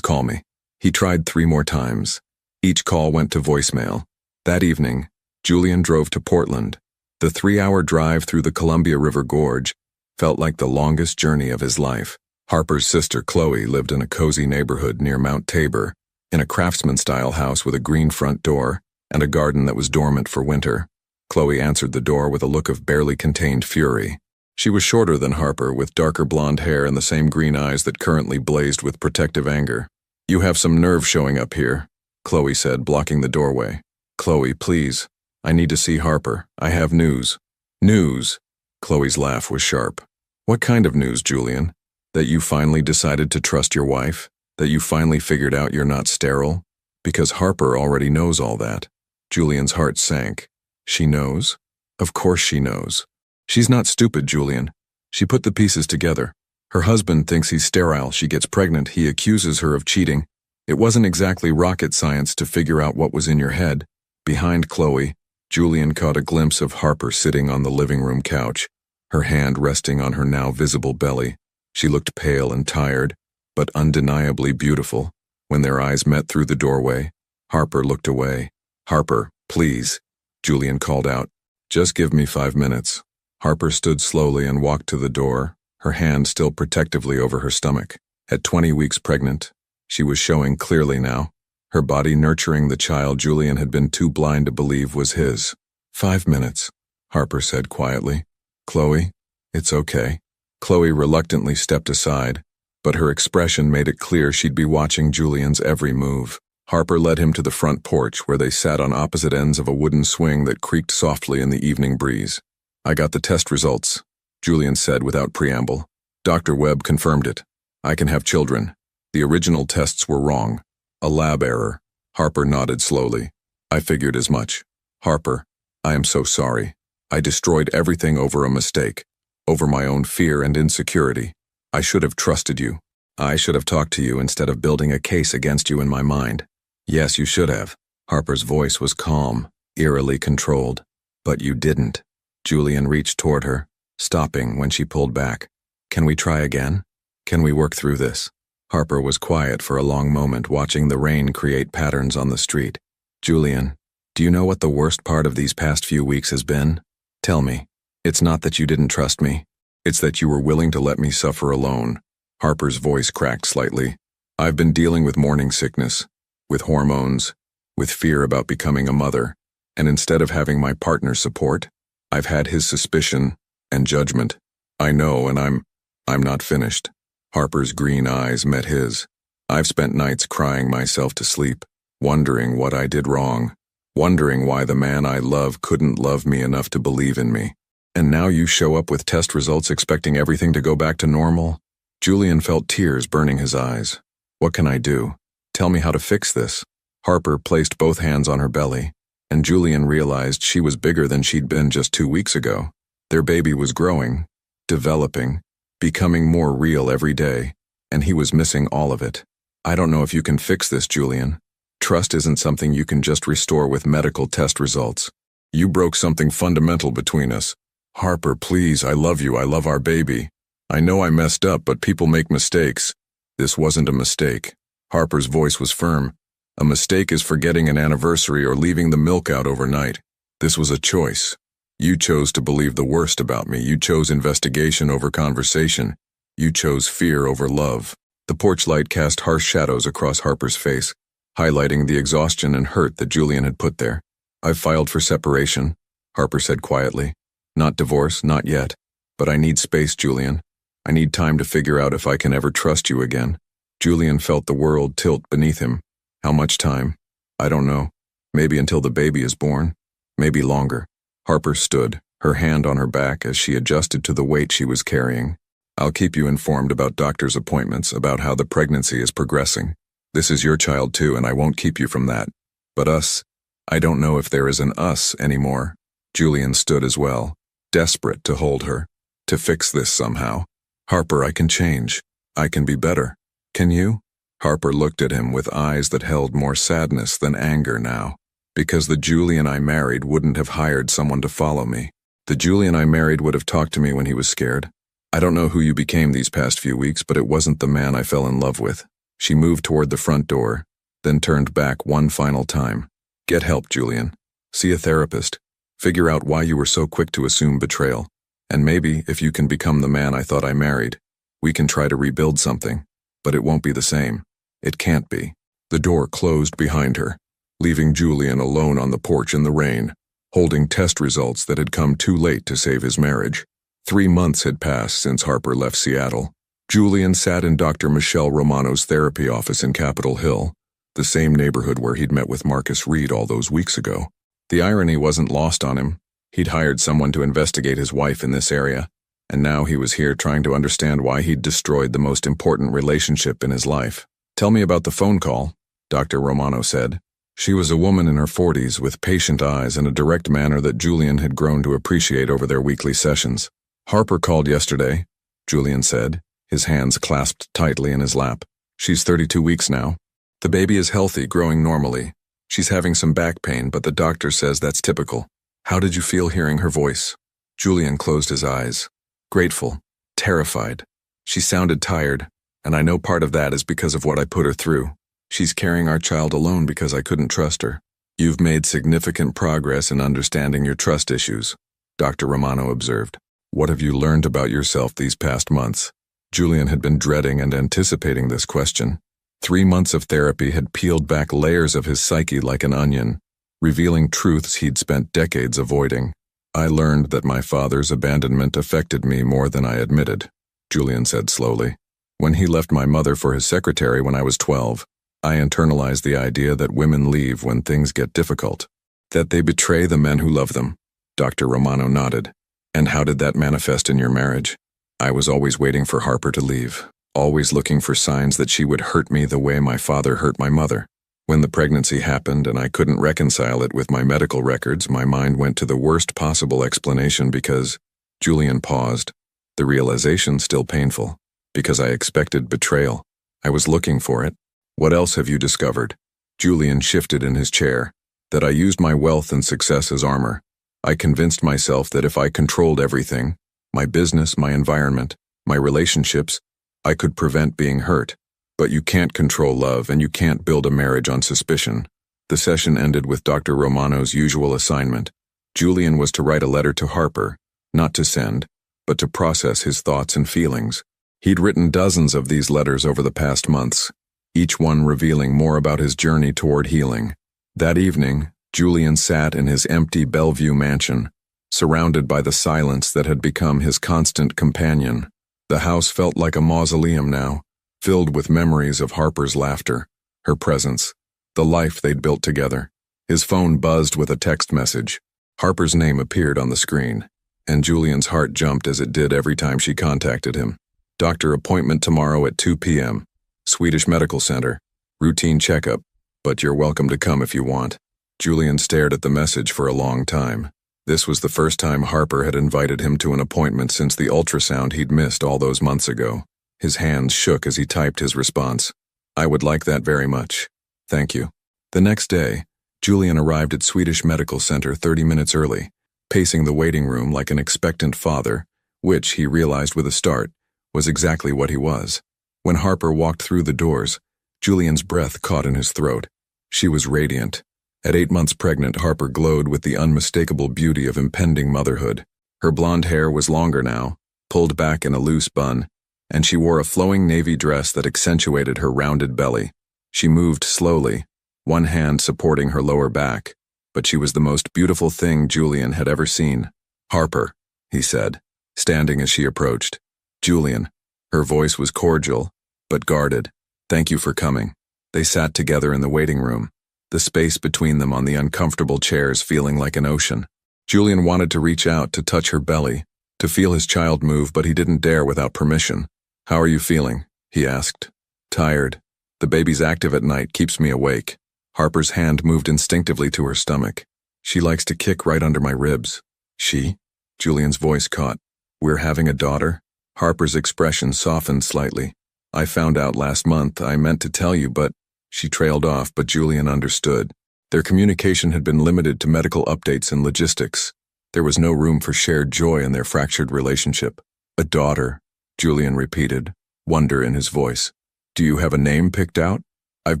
call me. He tried 3 more times. Each call went to voicemail. That evening, Julian drove to Portland. The 3-hour drive through the Columbia River Gorge felt like the longest journey of his life. Harper's sister Chloe lived in a cozy neighborhood near Mount Tabor, in a craftsman-style house with a green front door and a garden that was dormant for winter. Chloe answered the door with a look of barely contained fury. She was shorter than Harper, with darker blonde hair and the same green eyes that currently blazed with protective anger. You have some nerve showing up here, Chloe said, blocking the doorway. Chloe, please. I need to see Harper. I have news. News? Chloe's laugh was sharp. What kind of news, Julian? That you finally decided to trust your wife? That you finally figured out you're not sterile? Because Harper already knows all that. Julian's heart sank. She knows? Of course she knows. She's not stupid, Julian. She put the pieces together. Her husband thinks he's sterile. She gets pregnant. He accuses her of cheating. It wasn't exactly rocket science to figure out what was in your head. Behind Chloe, Julian caught a glimpse of Harper sitting on the living room couch, her hand resting on her now visible belly. She looked pale and tired, but undeniably beautiful. When their eyes met through the doorway, Harper looked away. Harper, please, Julian called out. Just give me 5 minutes. Harper stood slowly and walked to the door, her hand still protectively over her stomach. At 20 weeks pregnant, she was showing clearly now, her body nurturing the child Julian had been too blind to believe was his. 5 minutes, Harper said quietly. Chloe, it's okay. Chloe reluctantly stepped aside, but her expression made it clear she'd be watching Julian's every move. Harper led him to the front porch where they sat on opposite ends of a wooden swing that creaked softly in the evening breeze. I got the test results, Julian said without preamble. Dr. Webb confirmed it. I can have children. The original tests were wrong. A lab error. Harper nodded slowly. I figured as much. Harper, I am so sorry. I destroyed everything over a mistake. over my own fear and insecurity. I should have trusted you. I should have talked to you instead of building a case against you in my mind. Yes, you should have. Harper's voice was calm, eerily controlled. But you didn't. Julian reached toward her, stopping when she pulled back. Can we try again? Can we work through this? Harper was quiet for a long moment, watching the rain create patterns on the street. Julian, do you know what the worst part of these past few weeks has been? Tell me. It's not that you didn't trust me. It's that you were willing to let me suffer alone. Harper's voice cracked slightly. I've been dealing with morning sickness, with hormones, with fear about becoming a mother, and instead of having my partner's support, I've had his suspicion and judgment. I know, and I'm not finished. Harper's green eyes met his. I've spent nights crying myself to sleep, wondering what I did wrong, wondering why the man I love couldn't love me enough to believe in me. And now you show up with test results expecting everything to go back to normal? Julian felt tears burning his eyes. What can I do? Tell me how to fix this. Harper placed both hands on her belly, and Julian realized she was bigger than she'd been just 2 weeks ago. Their baby was growing, developing, becoming more real every day, and he was missing all of it. I don't know if you can fix this, Julian. Trust isn't something you can just restore with medical test results. You broke something fundamental between us. Harper, please, I love you, I love our baby. I know I messed up, but people make mistakes. This wasn't a mistake. Harper's voice was firm. A mistake is forgetting an anniversary or leaving the milk out overnight. This was a choice. You chose to believe the worst about me. You chose investigation over conversation. You chose fear over love. The porch light cast harsh shadows across Harper's face, highlighting the exhaustion and hurt that Julian had put there. I've filed for separation, Harper said quietly. Not divorce, not yet. But I need space, Julian. I need time to figure out if I can ever trust you again. Julian felt the world tilt beneath him. How much time? I don't know. Maybe until the baby is born. Maybe longer. Harper stood, her hand on her back as she adjusted to the weight she was carrying. I'll keep you informed about doctor's appointments, about how the pregnancy is progressing. This is your child too, and I won't keep you from that. But us, I don't know if there is an us anymore. Julian stood as well, desperate to hold her, to fix this somehow. Harper, I can change. I can be better. Can you? Harper looked at him with eyes that held more sadness than anger now. Because the Julian I married wouldn't have hired someone to follow me. The Julian I married would have talked to me when he was scared. I don't know who you became these past few weeks, but it wasn't the man I fell in love with. She moved toward the front door, then turned back one final time. Get help, Julian. See a therapist. Figure out why you were so quick to assume betrayal. And maybe, if you can become the man I thought I married, we can try to rebuild something. But it won't be the same. It can't be. The door closed behind her, leaving Julian alone on the porch in the rain, holding test results that had come too late to save his marriage. 3 months had passed since Harper left Seattle. Julian sat in Dr. Michelle Romano's therapy office in Capitol Hill, the same neighborhood where he'd met with Marcus Reed all those weeks ago. The irony wasn't lost on him. He'd hired someone to investigate his wife in this area, and now he was here trying to understand why he'd destroyed the most important relationship in his life. Tell me about the phone call, Dr. Romano said. She was a woman in her 40s with patient eyes and a direct manner that Julian had grown to appreciate over their weekly sessions. Harper called yesterday, Julian said, his hands clasped tightly in his lap. She's 32 weeks now. The baby is healthy, growing normally. She's having some back pain, but the doctor says that's typical. How did you feel hearing her voice? Julian closed his eyes. Grateful, terrified. She sounded tired, and I know part of that is because of what I put her through. She's carrying our child alone because I couldn't trust her. You've made significant progress in understanding your trust issues, Dr. Romano observed. What have you learned about yourself these past months? Julian had been dreading and anticipating this question. 3 months of therapy had peeled back layers of his psyche like an onion, revealing truths he'd spent decades avoiding. I learned that my father's abandonment affected me more than I admitted, Julian said slowly. When he left my mother for his secretary when I was 12, I internalized the idea that women leave when things get difficult, that they betray the men who love them. Dr. Romano nodded. And how did that manifest in your marriage? I was always waiting for Harper to leave, always looking for signs that she would hurt me the way my father hurt my mother. When the pregnancy happened and I couldn't reconcile it with my medical records, my mind went to the worst possible explanation because... Julian paused, The realization still painful, because I expected betrayal. I was looking for it. What else have you discovered? Julian shifted in his chair. That I used my wealth and success as armor. I convinced myself that if I controlled everything, my business, my environment, my relationships, I could prevent being hurt. But you can't control love, and you can't build a marriage on suspicion. The session ended with Dr. Romano's usual assignment. Julian was to write a letter to Harper, not to send, but to process his thoughts and feelings. He'd written dozens of these letters over the past months, each one revealing more about his journey toward healing. That evening, Julian sat in his empty Bellevue mansion, surrounded by the silence that had become his constant companion. The house felt like a mausoleum now, filled with memories of Harper's laughter, her presence, the life they'd built together. His phone buzzed with a text message. Harper's name appeared on the screen, and Julian's heart jumped as it did every time she contacted him. Doctor appointment tomorrow at 2 p.m. Swedish Medical Center. Routine checkup, but you're welcome to come if you want. Julian stared at the message for a long time. This was the first time Harper had invited him to an appointment since the ultrasound he'd missed all those months ago. His hands shook as he typed his response. I would like that very much. Thank you. The next day, Julian arrived at Swedish Medical Center 30 minutes early, pacing the waiting room like an expectant father, which, he realized with a start, was exactly what he was. When Harper walked through the doors, Julian's breath caught in his throat. She was radiant. At 8 months pregnant, Harper glowed with the unmistakable beauty of impending motherhood. Her blonde hair was longer now, pulled back in a loose bun, and she wore a flowing navy dress that accentuated her rounded belly. She moved slowly, one hand supporting her lower back, but she was the most beautiful thing Julian had ever seen. Harper, he said, standing as she approached. Julian. Her voice was cordial, but guarded. Thank you for coming. They sat together in the waiting room, the space between them on the uncomfortable chairs feeling like an ocean. Julian wanted to reach out to touch her belly, to feel his child move, but he didn't dare without permission. How are you feeling? He asked. Tired. The baby's active at night, keeps me awake. Harper's hand moved instinctively to her stomach. She likes to kick right under my ribs. She? Julian's voice caught. We're having a daughter? Harper's expression softened slightly. I found out last month. I meant to tell you, but... She trailed off, but Julian understood. Their communication had been limited to medical updates and logistics. There was no room for shared joy in their fractured relationship. A daughter, Julian repeated, wonder in his voice. Do you have a name picked out? I've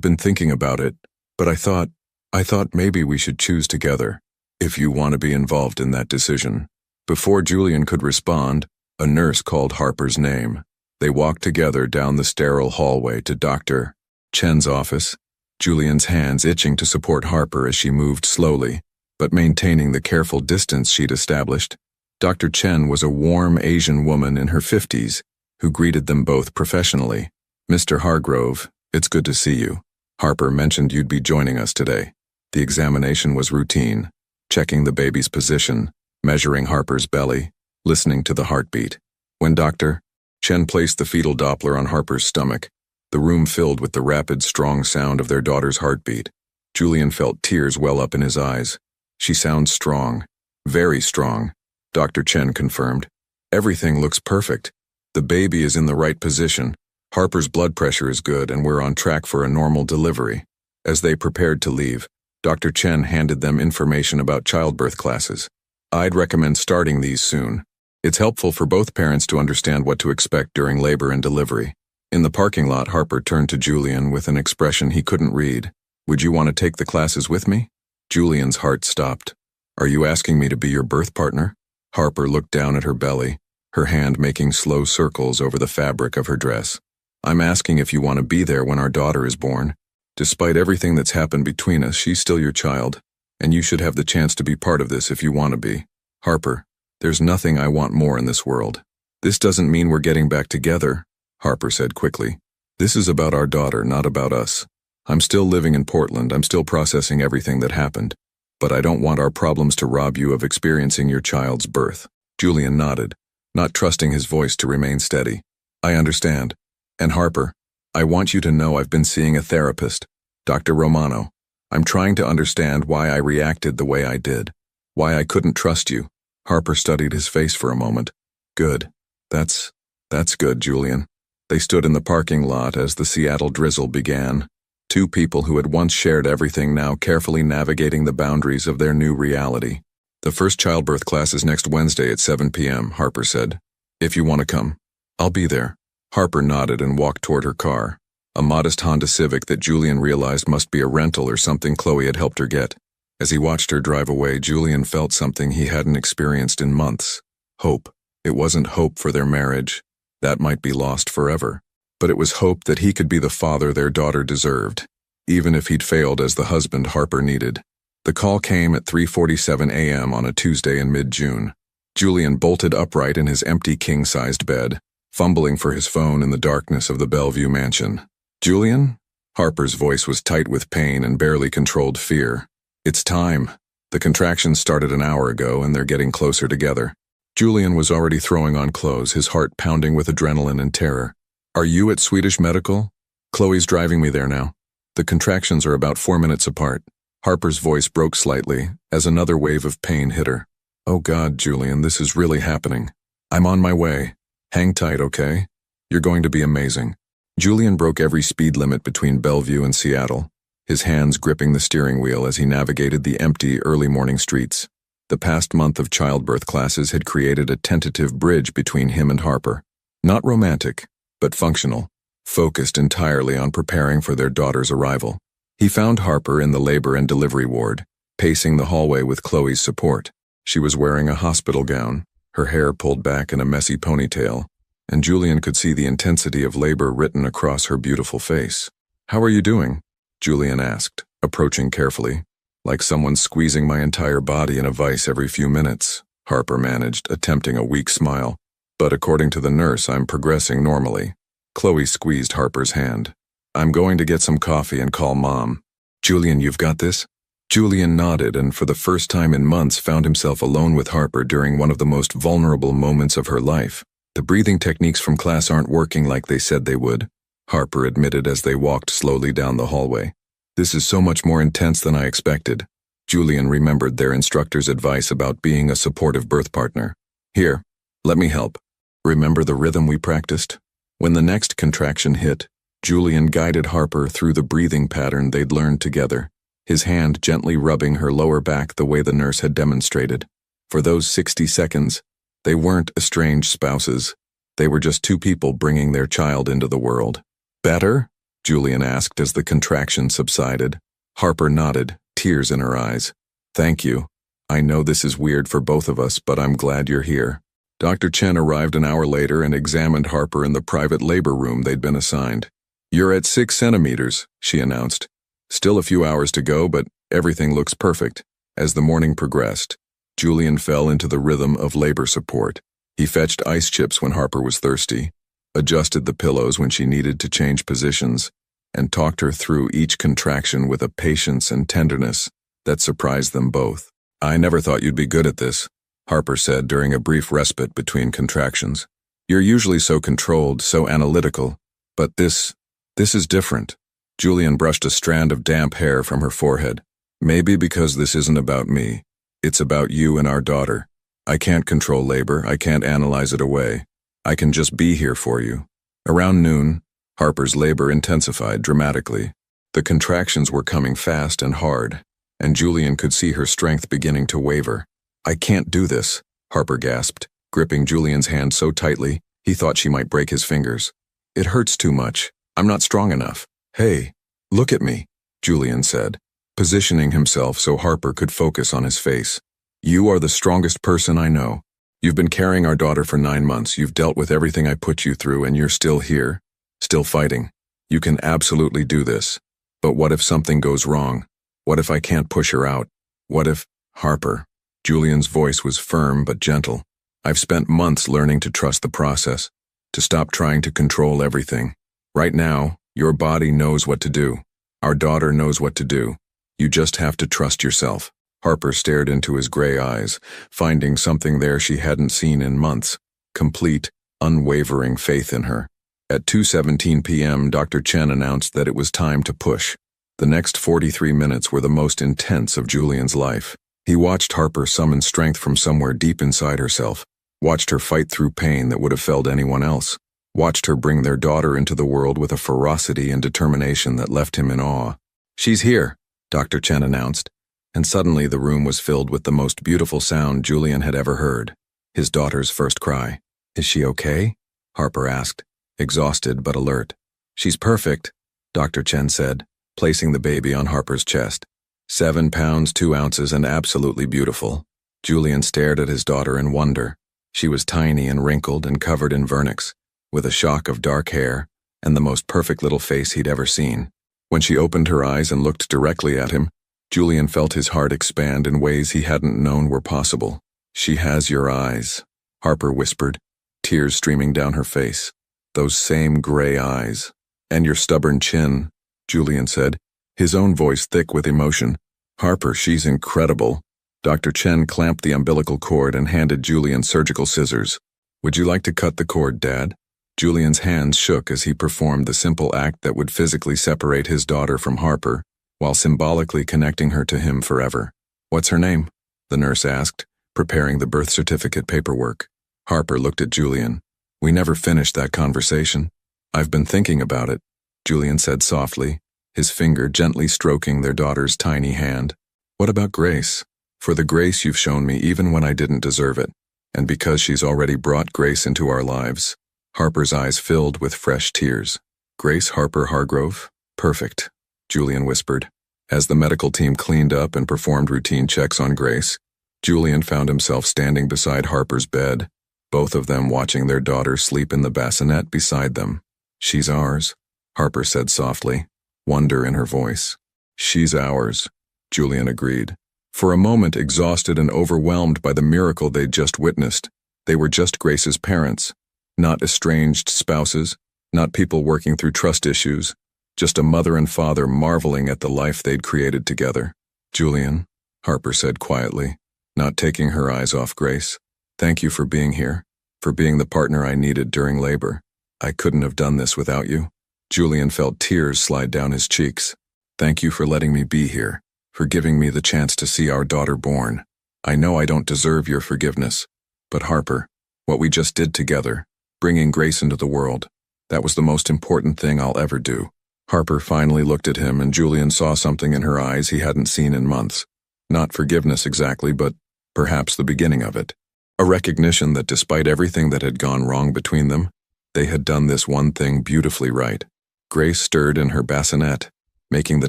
been thinking about it, but I thought maybe we should choose together, if you want to be involved in that decision. Before Julian could respond, a nurse called Harper's name. They walked together down the sterile hallway to Dr. Chen's office, Julian's hands itching to support Harper as she moved slowly, but maintaining the careful distance she'd established. Dr. Chen was a warm Asian woman in her 50s, who greeted them both professionally. Mr. Hargrove, it's good to see you. Harper mentioned you'd be joining us today. The examination was routine, checking the baby's position, measuring Harper's belly, listening to the heartbeat. When Dr. Chen placed the fetal Doppler on Harper's stomach, the room filled with the rapid, strong sound of their daughter's heartbeat. Julian felt tears well up in his eyes. She sounds strong, very strong, Dr. Chen confirmed. Everything looks perfect. The baby is in the right position. Harper's blood pressure is good, and we're on track for a normal delivery. As they prepared to leave, Dr. Chen handed them information about childbirth classes. I'd recommend starting these soon. It's helpful for both parents to understand what to expect during labor and delivery. In the parking lot, Harper turned to Julian with an expression he couldn't read. Would you want to take the classes with me? Julian's heart stopped. Are you asking me to be your birth partner? Harper looked down at her belly, her hand making slow circles over the fabric of her dress. I'm asking if you want to be there when our daughter is born. Despite everything that's happened between us, she's still your child, and you should have the chance to be part of this if you want to be. Harper, there's nothing I want more in this world. This doesn't mean we're getting back together, Harper said quickly. This is about our daughter, not about us. I'm still living in Portland. I'm still processing everything that happened. But I don't want our problems to rob you of experiencing your child's birth. Julian nodded, not trusting his voice to remain steady. I understand. And Harper, I want you to know I've been seeing a therapist, Dr. Romano. I'm trying to understand why I reacted the way I did, why I couldn't trust you. Harper studied his face for a moment. Good. That's, that's good, Julian. They stood in the parking lot as the Seattle drizzle began. Two people who had once shared everything now carefully navigating the boundaries of their new reality. The first childbirth class is next Wednesday at 7 p.m., Harper said. If you want to come. I'll be there. Harper nodded and walked toward her car, a modest Honda Civic that Julian realized must be a rental or something Chloe had helped her get. As he watched her drive away, Julian felt something he hadn't experienced in months. Hope. It wasn't hope for their marriage. That might be lost forever. But it was hope that he could be the father their daughter deserved, even if he'd failed as the husband Harper needed. The call came at 3:47 a.m. on a Tuesday in mid-June. Julian bolted upright in his empty king-sized bed, fumbling for his phone in the darkness of the Bellevue mansion. Julian? Harper's voice was tight with pain and barely controlled fear. It's time. The contractions started an hour ago and they're getting closer together. Julian was already throwing on clothes, his heart pounding with adrenaline and terror. Are you at Swedish Medical? Chloe's driving me there now. The contractions are about 4 minutes apart. Harper's voice broke slightly as another wave of pain hit her. Oh God, Julian, this is really happening. I'm on my way. Hang tight, okay? You're going to be amazing. Julian broke every speed limit between Bellevue and Seattle, his hands gripping the steering wheel as he navigated the empty, early morning streets. The past month of childbirth classes had created a tentative bridge between him and Harper. Not romantic, but functional, focused entirely on preparing for their daughter's arrival. He found Harper in the labor and delivery ward, pacing the hallway with Chloe's support. She was wearing a hospital gown, her hair pulled back in a messy ponytail, and Julian could see the intensity of labor written across her beautiful face. How are you doing? Julian asked, approaching carefully. Like someone squeezing my entire body in a vice every few minutes, Harper managed, attempting a weak smile. But according to the nurse, I'm progressing normally. Chloe squeezed Harper's hand. I'm going to get some coffee and call Mom. Julian, you've got this? Julian nodded and for the first time in months found himself alone with Harper during one of the most vulnerable moments of her life. The breathing techniques from class aren't working like they said they would, Harper admitted as they walked slowly down the hallway. This is so much more intense than I expected. Julian remembered their instructor's advice about being a supportive birth partner. Here, let me help. Remember the rhythm we practiced? When the next contraction hit, Julian guided Harper through the breathing pattern they'd learned together, his hand gently rubbing her lower back the way the nurse had demonstrated. For those 60 seconds, they weren't estranged spouses. They were just two people bringing their child into the world. Better? Julian asked as the contraction subsided. Harper nodded, tears in her eyes. Thank you. I know this is weird for both of us, but I'm glad you're here. Dr. Chen arrived an hour later and examined Harper in the private labor room they'd been assigned. You're at 6 centimeters, she announced. Still a few hours to go, but everything looks perfect. As the morning progressed, Julian fell into the rhythm of labor support. He fetched ice chips when Harper was thirsty, adjusted the pillows when she needed to change positions, and talked her through each contraction with a patience and tenderness that surprised them both. I never thought you'd be good at this, Harper said during a brief respite between contractions. You're usually so controlled, so analytical, but this is different. Julian brushed a strand of damp hair from her forehead. Maybe because this isn't about me. It's about you and our daughter. I can't control labor, I can't analyze it away. I can just be here for you. Around noon, Harper's labor intensified dramatically. The contractions were coming fast and hard, and Julian could see her strength beginning to waver. I can't do this, Harper gasped, gripping Julian's hand so tightly he thought she might break his fingers. It hurts too much. I'm not strong enough. Hey, look at me, Julian said, positioning himself so Harper could focus on his face. You are the strongest person I know. You've been carrying our daughter for 9 months. You've dealt with everything I put you through, and you're still here, still fighting. You can absolutely do this. But what if something goes wrong? What if I can't push her out? What if, Harper? Julian's voice was firm but gentle. I've spent months learning to trust the process, to stop trying to control everything. Right now, your body knows what to do. Our daughter knows what to do. You just have to trust yourself. Harper stared into his gray eyes, finding something there she hadn't seen in months. Complete, unwavering faith in her. At 2:17 p.m., Dr. Chen announced that it was time to push. The next 43 minutes were the most intense of Julian's life. He watched Harper summon strength from somewhere deep inside herself, watched her fight through pain that would have felled anyone else, watched her bring their daughter into the world with a ferocity and determination that left him in awe. "She's here," Dr. Chen announced, and suddenly the room was filled with the most beautiful sound Julian had ever heard, his daughter's first cry. "Is she okay?" Harper asked, exhausted but alert. "She's perfect," Dr. Chen said, placing the baby on Harper's chest. 7 pounds, 2 ounces, and absolutely beautiful. Julian stared at his daughter in wonder. She was tiny and wrinkled and covered in vernix, with a shock of dark hair and the most perfect little face he'd ever seen. When she opened her eyes and looked directly at him, Julian felt his heart expand in ways he hadn't known were possible. "She has your eyes," Harper whispered, tears streaming down her face. "Those same gray eyes. And your stubborn chin," Julian said, his own voice thick with emotion. "Harper, she's incredible." Dr. Chen clamped the umbilical cord and handed Julian surgical scissors. "Would you like to cut the cord, Dad?" Julian's hands shook as he performed the simple act that would physically separate his daughter from Harper, while symbolically connecting her to him forever. "What's her name?" the nurse asked, preparing the birth certificate paperwork. Harper looked at Julian. "We never finished that conversation." "I've been thinking about it," Julian said softly, his finger gently stroking their daughter's tiny hand. "What about Grace? For the grace you've shown me even when I didn't deserve it, and because she's already brought Grace into our lives." Harper's eyes filled with fresh tears. "Grace Harper Hargrove? Perfect," Julian whispered. As the medical team cleaned up and performed routine checks on Grace, Julian found himself standing beside Harper's bed, both of them watching their daughter sleep in the bassinet beside them. "She's ours," Harper said softly, wonder in her voice. "She's ours," Julian agreed. For a moment, exhausted and overwhelmed by the miracle they'd just witnessed, they were just Grace's parents, not estranged spouses, not people working through trust issues, just a mother and father marveling at the life they'd created together. "Julian," Harper said quietly, not taking her eyes off Grace, "thank you for being here, for being the partner I needed during labor. I couldn't have done this without you." Julian felt tears slide down his cheeks. "Thank you for letting me be here, for giving me the chance to see our daughter born. I know I don't deserve your forgiveness, but Harper, what we just did together, bringing Grace into the world, that was the most important thing I'll ever do." Harper finally looked at him, and Julian saw something in her eyes he hadn't seen in months. Not forgiveness exactly, but perhaps the beginning of it. A recognition that despite everything that had gone wrong between them, they had done this one thing beautifully right. Grace stirred in her bassinet, making the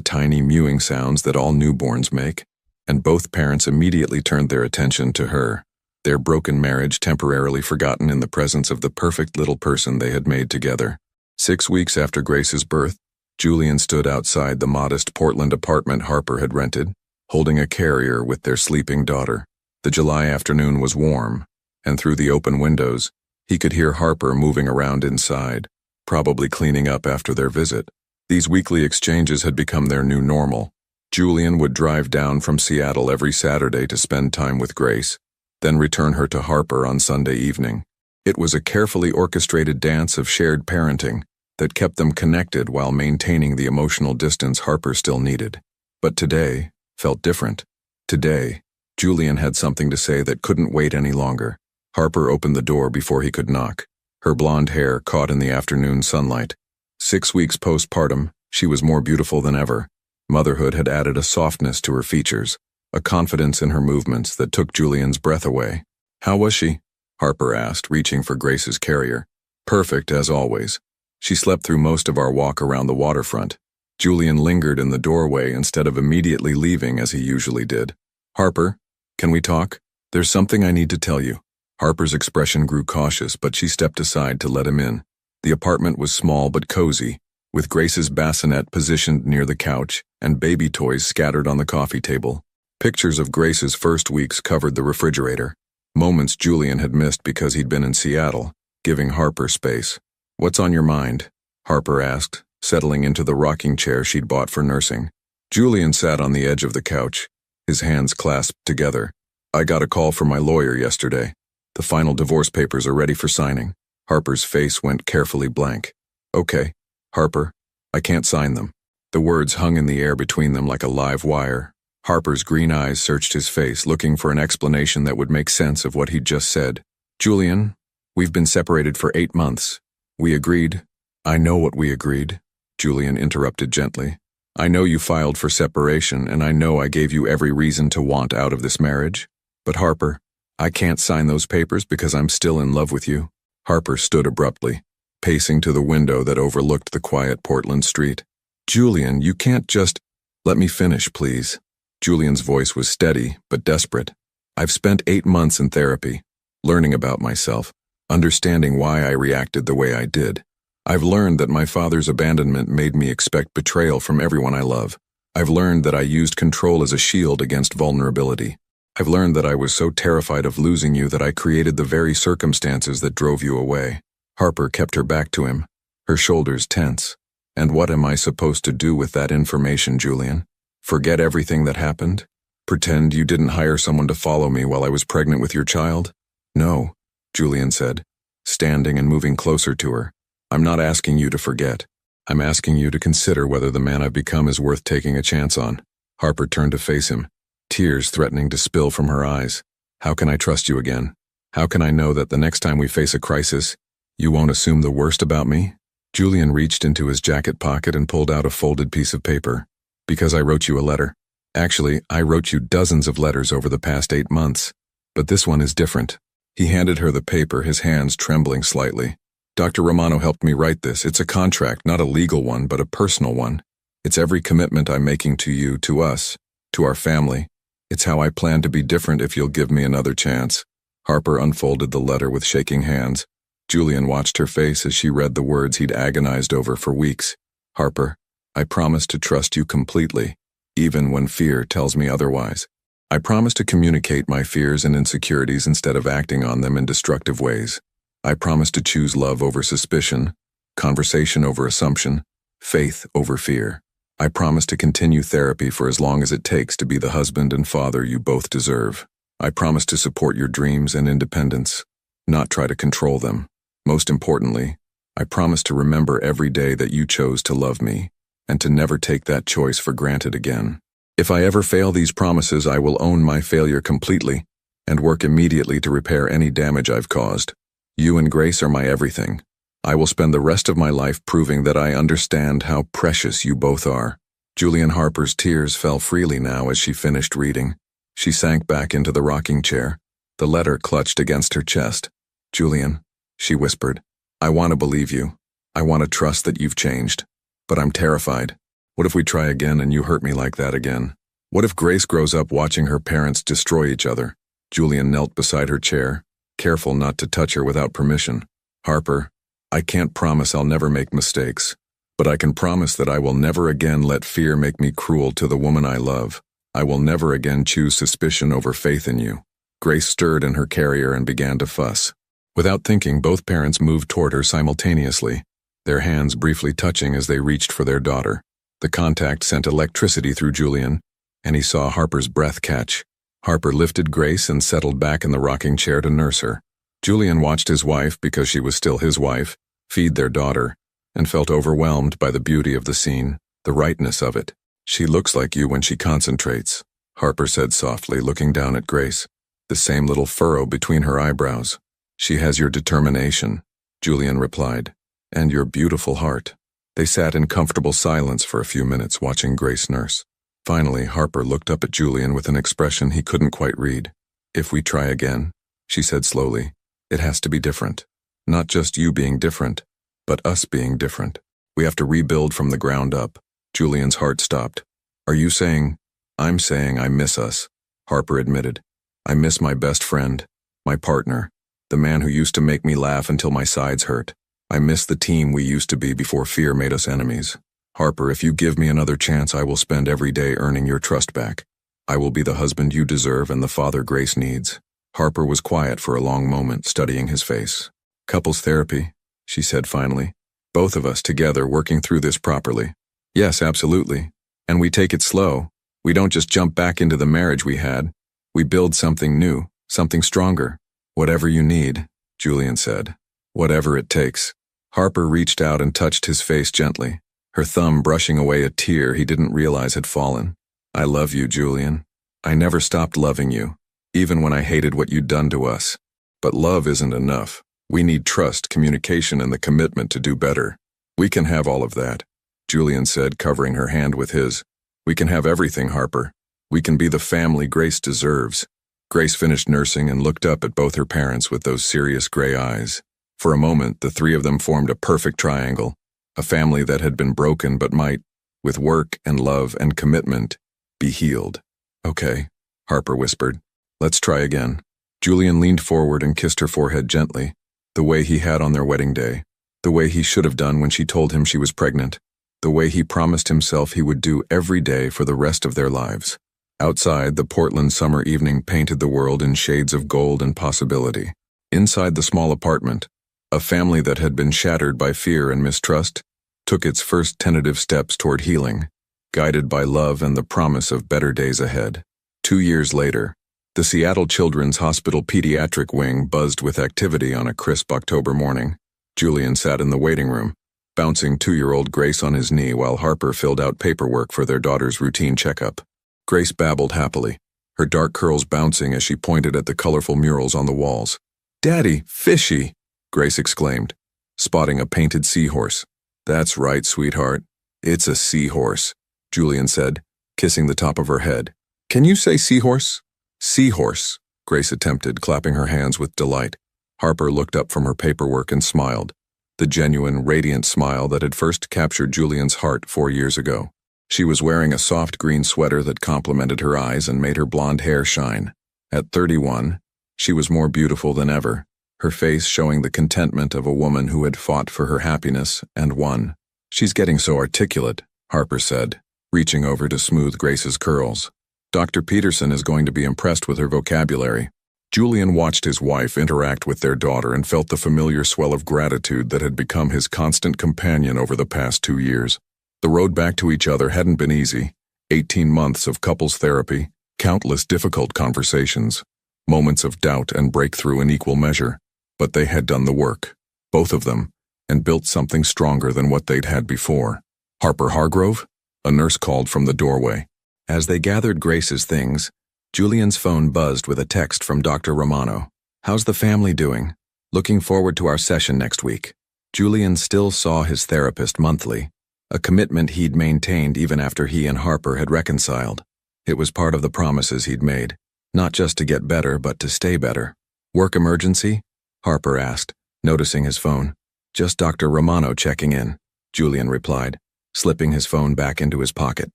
tiny mewing sounds that all newborns make, and both parents immediately turned their attention to her, their broken marriage temporarily forgotten in the presence of the perfect little person they had made together. 6 weeks after Grace's birth, Julian stood outside the modest Portland apartment Harper had rented, holding a carrier with their sleeping daughter. The July afternoon was warm, and through the open windows, he could hear Harper moving around inside, probably cleaning up after their visit. These weekly exchanges had become their new normal. Julian would drive down from Seattle every Saturday to spend time with Grace, then return her to Harper on Sunday evening. It was a carefully orchestrated dance of shared parenting that kept them connected while maintaining the emotional distance Harper still needed. But today felt different. Today, Julian had something to say that couldn't wait any longer. Harper opened the door before he could knock, her blonde hair caught in the afternoon sunlight. 6 weeks postpartum, she was more beautiful than ever. Motherhood had added a softness to her features, a confidence in her movements that took Julian's breath away. "How was she?" Harper asked, reaching for Grace's carrier. "Perfect, as always. She slept through most of our walk around the waterfront." Julian lingered in the doorway instead of immediately leaving as he usually did. "Harper, can we talk? There's something I need to tell you." Harper's expression grew cautious, but she stepped aside to let him in. The apartment was small but cozy, with Grace's bassinet positioned near the couch and baby toys scattered on the coffee table. Pictures of Grace's first weeks covered the refrigerator, moments Julian had missed because he'd been in Seattle, giving Harper space. "What's on your mind?" Harper asked, settling into the rocking chair she'd bought for nursing. Julian sat on the edge of the couch, his hands clasped together. "I got a call from my lawyer yesterday. The final divorce papers are ready for signing." Harper's face went carefully blank. "Okay, Harper, I can't sign them." The words hung in the air between them like a live wire. Harper's green eyes searched his face, looking for an explanation that would make sense of what he'd just said. Julian, we've been separated for 8 months. We agreed. I know what we agreed, Julian interrupted gently. I know you filed for separation, and I know I gave you every reason to want out of this marriage. But Harper, I can't sign those papers because I'm still in love with you. Harper stood abruptly, pacing to the window that overlooked the quiet Portland street. Julian, you can't just— Let me finish, please. Julian's voice was steady, but desperate. I've spent 8 months in therapy, learning about myself, understanding why I reacted the way I did. I've learned that my father's abandonment made me expect betrayal from everyone I love. I've learned that I used control as a shield against vulnerability. I've learned that I was so terrified of losing you that I created the very circumstances that drove you away. Harper kept her back to him, her shoulders tense. And what am I supposed to do with that information, Julian? Forget everything that happened? Pretend you didn't hire someone to follow me while I was pregnant with your child? No, Julian said, standing and moving closer to her. I'm not asking you to forget. I'm asking you to consider whether the man I've become is worth taking a chance on. Harper turned to face him, tears threatening to spill from her eyes. How can I trust you again? How can I know that the next time we face a crisis, you won't assume the worst about me? Julian reached into his jacket pocket and pulled out a folded piece of paper. Because I wrote you a letter. Actually, I wrote you dozens of letters over the past 8 months. But this one is different. He handed her the paper, his hands trembling slightly. Dr. Romano helped me write this. It's a contract, not a legal one, but a personal one. It's every commitment I'm making to you, to us, to our family. It's how I plan to be different if you'll give me another chance. Harper unfolded the letter with shaking hands. Julian watched her face as she read the words he'd agonized over for weeks. Harper, I promise to trust you completely, even when fear tells me otherwise. I promise to communicate my fears and insecurities instead of acting on them in destructive ways. I promise to choose love over suspicion, conversation over assumption, faith over fear. I promise to continue therapy for as long as it takes to be the husband and father you both deserve. I promise to support your dreams and independence, not try to control them. Most importantly, I promise to remember every day that you chose to love me, and to never take that choice for granted again. If I ever fail these promises, I will own my failure completely, and work immediately to repair any damage I've caused. You and Grace are my everything. I will spend the rest of my life proving that I understand how precious you both are. Julian Harper's tears fell freely now as she finished reading. She sank back into the rocking chair, the letter clutched against her chest. Julian, she whispered, I want to believe you. I want to trust that you've changed. But I'm terrified. What if we try again and you hurt me like that again? What if Grace grows up watching her parents destroy each other? Julian knelt beside her chair, careful not to touch her without permission. Harper, I can't promise I'll never make mistakes, but I can promise that I will never again let fear make me cruel to the woman I love. I will never again choose suspicion over faith in you. Grace stirred in her carrier and began to fuss. Without thinking, both parents moved toward her simultaneously, their hands briefly touching as they reached for their daughter. The contact sent electricity through Julian, and he saw Harper's breath catch. Harper lifted Grace and settled back in the rocking chair to nurse her. Julian watched his wife, because she was still his wife, feed their daughter, and felt overwhelmed by the beauty of the scene, the rightness of it. She looks like you when she concentrates, Harper said softly, looking down at Grace, the same little furrow between her eyebrows. She has your determination, Julian replied, and your beautiful heart. They sat in comfortable silence for a few minutes, watching Grace nurse. Finally, Harper looked up at Julian with an expression he couldn't quite read. If we try again, she said slowly, it has to be different. Not just you being different, but us being different. We have to rebuild from the ground up. Julian's heart stopped. Are you saying? I'm saying I miss us, Harper admitted. I miss my best friend, my partner, the man who used to make me laugh until my sides hurt. I miss the team we used to be before fear made us enemies. Harper, if you give me another chance, I will spend every day earning your trust back. I will be the husband you deserve and the father Grace needs. Harper was quiet for a long moment, studying his face. Couples therapy, she said finally. Both of us together working through this properly. Yes, absolutely. And we take it slow. We don't just jump back into the marriage we had. We build something new, something stronger. Whatever you need, Julian said. Whatever it takes. Harper reached out and touched his face gently, her thumb brushing away a tear he didn't realize had fallen. I love you, Julian. I never stopped loving you, even when I hated what you'd done to us. But love isn't enough. We need trust, communication, and the commitment to do better. We can have all of that, Julian said, covering her hand with his. We can have everything, Harper. We can be the family Grace deserves. Grace finished nursing and looked up at both her parents with those serious gray eyes. For a moment, the three of them formed a perfect triangle, a family that had been broken but might, with work and love and commitment, be healed. Okay, Harper whispered. Let's try again. Julian leaned forward and kissed her forehead gently, the way he had on their wedding day, the way he should have done when she told him she was pregnant, the way he promised himself he would do every day for the rest of their lives. Outside, the Portland summer evening painted the world in shades of gold and possibility. Inside the small apartment, a family that had been shattered by fear and mistrust took its first tentative steps toward healing, guided by love and the promise of better days ahead. 2 years later, the Seattle Children's Hospital pediatric wing buzzed with activity on a crisp October morning. Julian sat in the waiting room, bouncing 2-year-old Grace on his knee while Harper filled out paperwork for their daughter's routine checkup. Grace babbled happily, her dark curls bouncing as she pointed at the colorful murals on the walls. "Daddy, fishy!" Grace exclaimed, spotting a painted seahorse. "That's right, sweetheart. It's a seahorse," Julian said, kissing the top of her head. "Can you say seahorse?" "Seahorse," Grace attempted, clapping her hands with delight. Harper looked up from her paperwork and smiled, the genuine, radiant smile that had first captured Julian's heart 4 years ago. She was wearing a soft green sweater that complemented her eyes and made her blonde hair shine. At 31, she was more beautiful than ever, her face showing the contentment of a woman who had fought for her happiness and won. "She's getting so articulate," Harper said, reaching over to smooth Grace's curls. "Dr. Peterson is going to be impressed with her vocabulary." Julian watched his wife interact with their daughter and felt the familiar swell of gratitude that had become his constant companion over the past 2 years. The road back to each other hadn't been easy. 18 months of couples therapy, countless difficult conversations, moments of doubt and breakthrough in equal measure. But they had done the work, both of them, and built something stronger than what they'd had before. "Harper Hargrove?" A nurse called from the doorway. As they gathered Grace's things, Julian's phone buzzed with a text from Dr. Romano. "How's the family doing? Looking forward to our session next week." Julian still saw his therapist monthly, a commitment he'd maintained even after he and Harper had reconciled. It was part of the promises he'd made, not just to get better, but to stay better. "Work emergency?" Harper asked, noticing his phone. "Just Dr. Romano checking in," Julian replied, slipping his phone back into his pocket.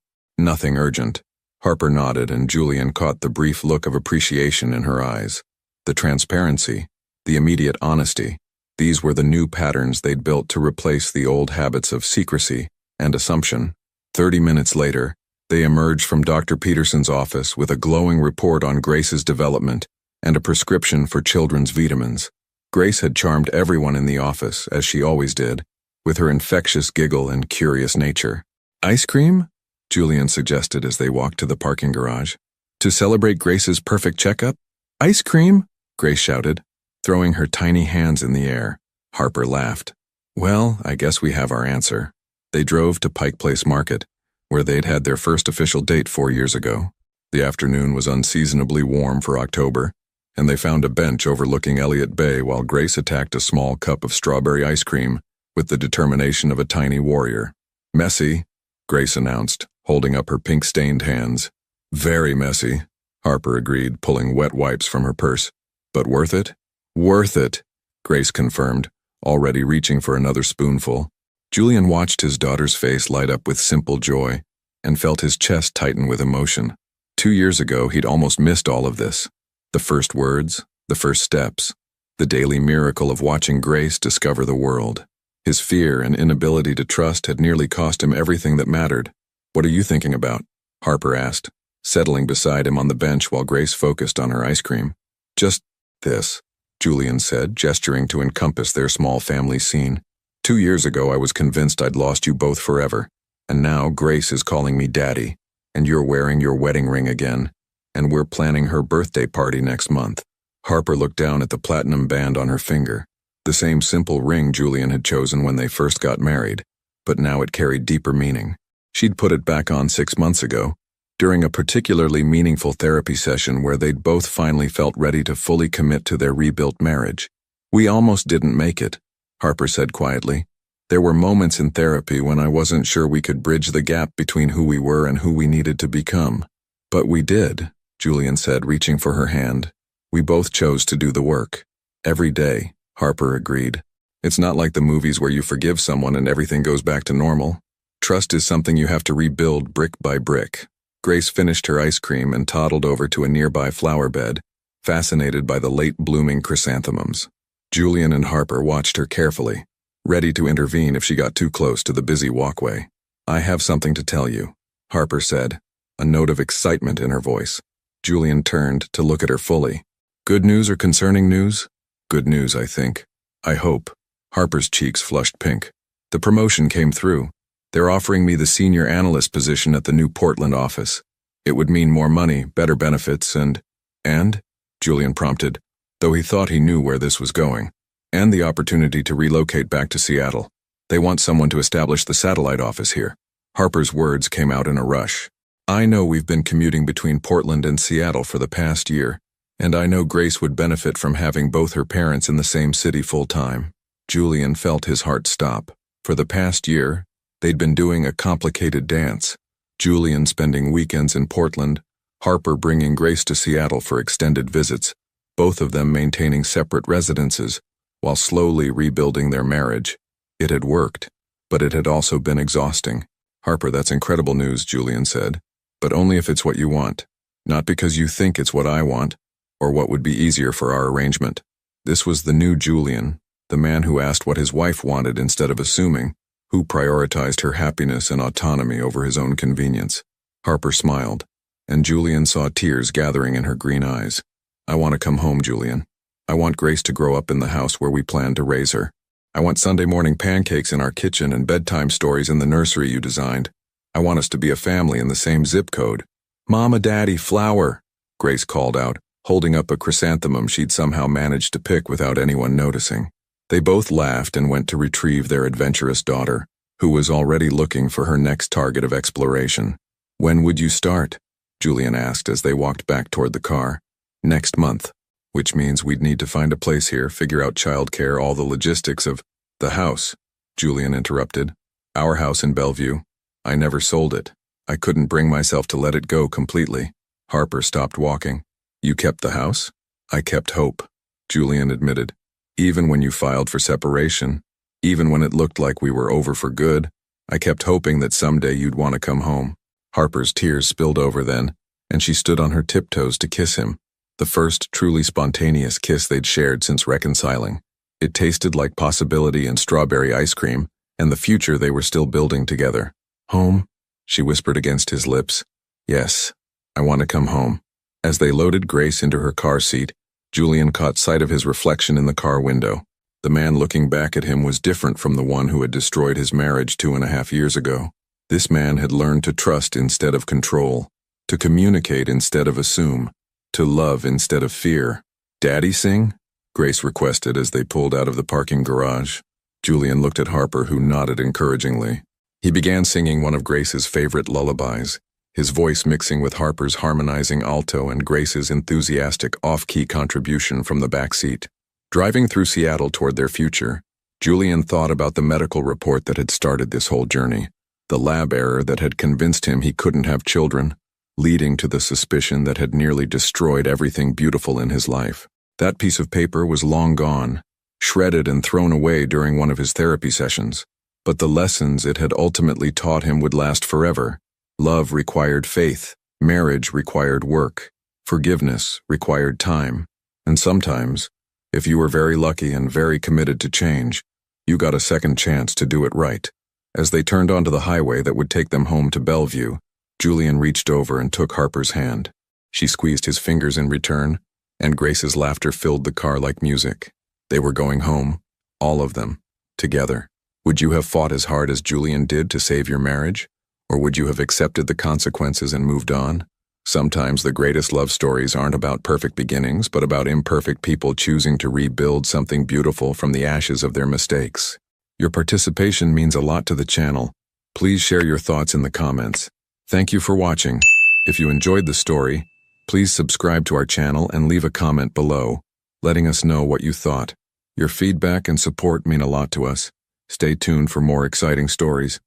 "Nothing urgent." Harper nodded, and Julian caught the brief look of appreciation in her eyes. The transparency, the immediate honesty, these were the new patterns they'd built to replace the old habits of secrecy and assumption. 30 minutes later, they emerged from Dr. Peterson's office with a glowing report on Grace's development and a prescription for children's vitamins. Grace had charmed everyone in the office, as she always did, with her infectious giggle and curious nature. "Ice cream?" Julian suggested as they walked to the parking garage. "To celebrate Grace's perfect checkup?" "Ice cream?" Grace shouted, throwing her tiny hands in the air. Harper laughed. "Well, I guess we have our answer." They drove to Pike Place Market, where they'd had their first official date 4 years ago. The afternoon was unseasonably warm for October, and they found a bench overlooking Elliott Bay while Grace attacked a small cup of strawberry ice cream with the determination of a tiny warrior. "Messy," Grace announced, holding up her pink-stained hands. "Very messy," Harper agreed, pulling wet wipes from her purse. "But worth it?" "Worth it," Grace confirmed, already reaching for another spoonful. Julian watched his daughter's face light up with simple joy and felt his chest tighten with emotion. 2 years ago, he'd almost missed all of this. The first words, the first steps, the daily miracle of watching Grace discover the world. His fear and inability to trust had nearly cost him everything that mattered. "What are you thinking about?" Harper asked, settling beside him on the bench while Grace focused on her ice cream. "Just this," Julian said, gesturing to encompass their small family scene. 2 years ago, I was convinced I'd lost you both forever, and now Grace is calling me Daddy, and you're wearing your wedding ring again, and we're planning her birthday party next month." Harper looked down at the platinum band on her finger, the same simple ring Julian had chosen when they first got married, but now it carried deeper meaning. She'd put it back on 6 months ago, during a particularly meaningful therapy session where they'd both finally felt ready to fully commit to their rebuilt marriage. "We almost didn't make it," Harper said quietly. "There were moments in therapy when I wasn't sure we could bridge the gap between who we were and who we needed to become. But we did," Julian said, reaching for her hand. "We both chose to do the work." "Every day," Harper agreed. "It's not like the movies where you forgive someone and everything goes back to normal. Trust is something you have to rebuild brick by brick." Grace finished her ice cream and toddled over to a nearby flower bed, fascinated by the late-blooming chrysanthemums. Julian and Harper watched her carefully, ready to intervene if she got too close to the busy walkway. "I have something to tell you," Harper said, a note of excitement in her voice. Julian turned to look at her fully. "Good news or concerning news?" "Good news, I think. I hope." Harper's cheeks flushed pink. "The promotion came through. They're offering me the senior analyst position at the new Portland office. It would mean more money, better benefits, and, Julian prompted, though he thought he knew where this was going, and the opportunity to relocate back to Seattle. They want someone to establish the satellite office here." Harper's words came out in a rush. "I know we've been commuting between Portland and Seattle for the past year, and I know Grace would benefit from having both her parents in the same city full-time." Julian felt his heart stop. For the past year, they'd been doing a complicated dance. Julian spending weekends in Portland, Harper bringing Grace to Seattle for extended visits, both of them maintaining separate residences, while slowly rebuilding their marriage. It had worked, but it had also been exhausting. "Harper, that's incredible news," Julian said, "but only if it's what you want. Not because you think it's what I want, or what would be easier for our arrangement." This was the new Julian, the man who asked what his wife wanted instead of assuming, who prioritized her happiness and autonomy over his own convenience. Harper smiled, and Julian saw tears gathering in her green eyes. "I want to come home, Julian. I want Grace to grow up in the house where we plan to raise her. I want Sunday morning pancakes in our kitchen and bedtime stories in the nursery you designed. I want us to be a family in the same zip code." "Mama, Daddy, flower," Grace called out, holding up a chrysanthemum she'd somehow managed to pick without anyone noticing. They both laughed and went to retrieve their adventurous daughter, who was already looking for her next target of exploration. "When would you start?" Julian asked as they walked back toward the car. "Next month, which means we'd need to find a place here, figure out childcare, all the logistics of the house," Julian interrupted. "Our house in Bellevue. I never sold it. I couldn't bring myself to let it go completely." Harper stopped walking. "You kept the house?" "I kept hope," Julian admitted. "Even when you filed for separation, even when it looked like we were over for good, I kept hoping that someday you'd want to come home." Harper's tears spilled over then, and she stood on her tiptoes to kiss him, the first truly spontaneous kiss they'd shared since reconciling. It tasted like possibility and strawberry ice cream, and the future they were still building together. "Home?" she whispered against his lips. "Yes, I want to come home." As they loaded Grace into her car seat, Julian caught sight of his reflection in the car window. The man looking back at him was different from the one who had destroyed his marriage 2.5 years ago. This man had learned to trust instead of control, to communicate instead of assume, to love instead of fear. "Daddy sing?" Grace requested as they pulled out of the parking garage. Julian looked at Harper, who nodded encouragingly. He began singing one of Grace's favorite lullabies, his voice mixing with Harper's harmonizing alto and Grace's enthusiastic off-key contribution from the back seat. Driving through Seattle toward their future, Julian thought about the medical report that had started this whole journey, the lab error that had convinced him he couldn't have children, leading to the suspicion that had nearly destroyed everything beautiful in his life. That piece of paper was long gone, shredded and thrown away during one of his therapy sessions, but the lessons it had ultimately taught him would last forever. Love required faith, marriage required work, forgiveness required time, and sometimes, if you were very lucky and very committed to change, you got a second chance to do it right. As they turned onto the highway that would take them home to Bellevue, Julian reached over and took Harper's hand. She squeezed his fingers in return, and Grace's laughter filled the car like music. They were going home, all of them, together. Would you have fought as hard as Julian did to save your marriage? Or would you have accepted the consequences and moved on? Sometimes the greatest love stories aren't about perfect beginnings, but about imperfect people choosing to rebuild something beautiful from the ashes of their mistakes. Your participation means a lot to the channel. Please share your thoughts in the comments. Thank you for watching. If you enjoyed the story, please subscribe to our channel and leave a comment below, letting us know what you thought. Your feedback and support mean a lot to us. Stay tuned for more exciting stories.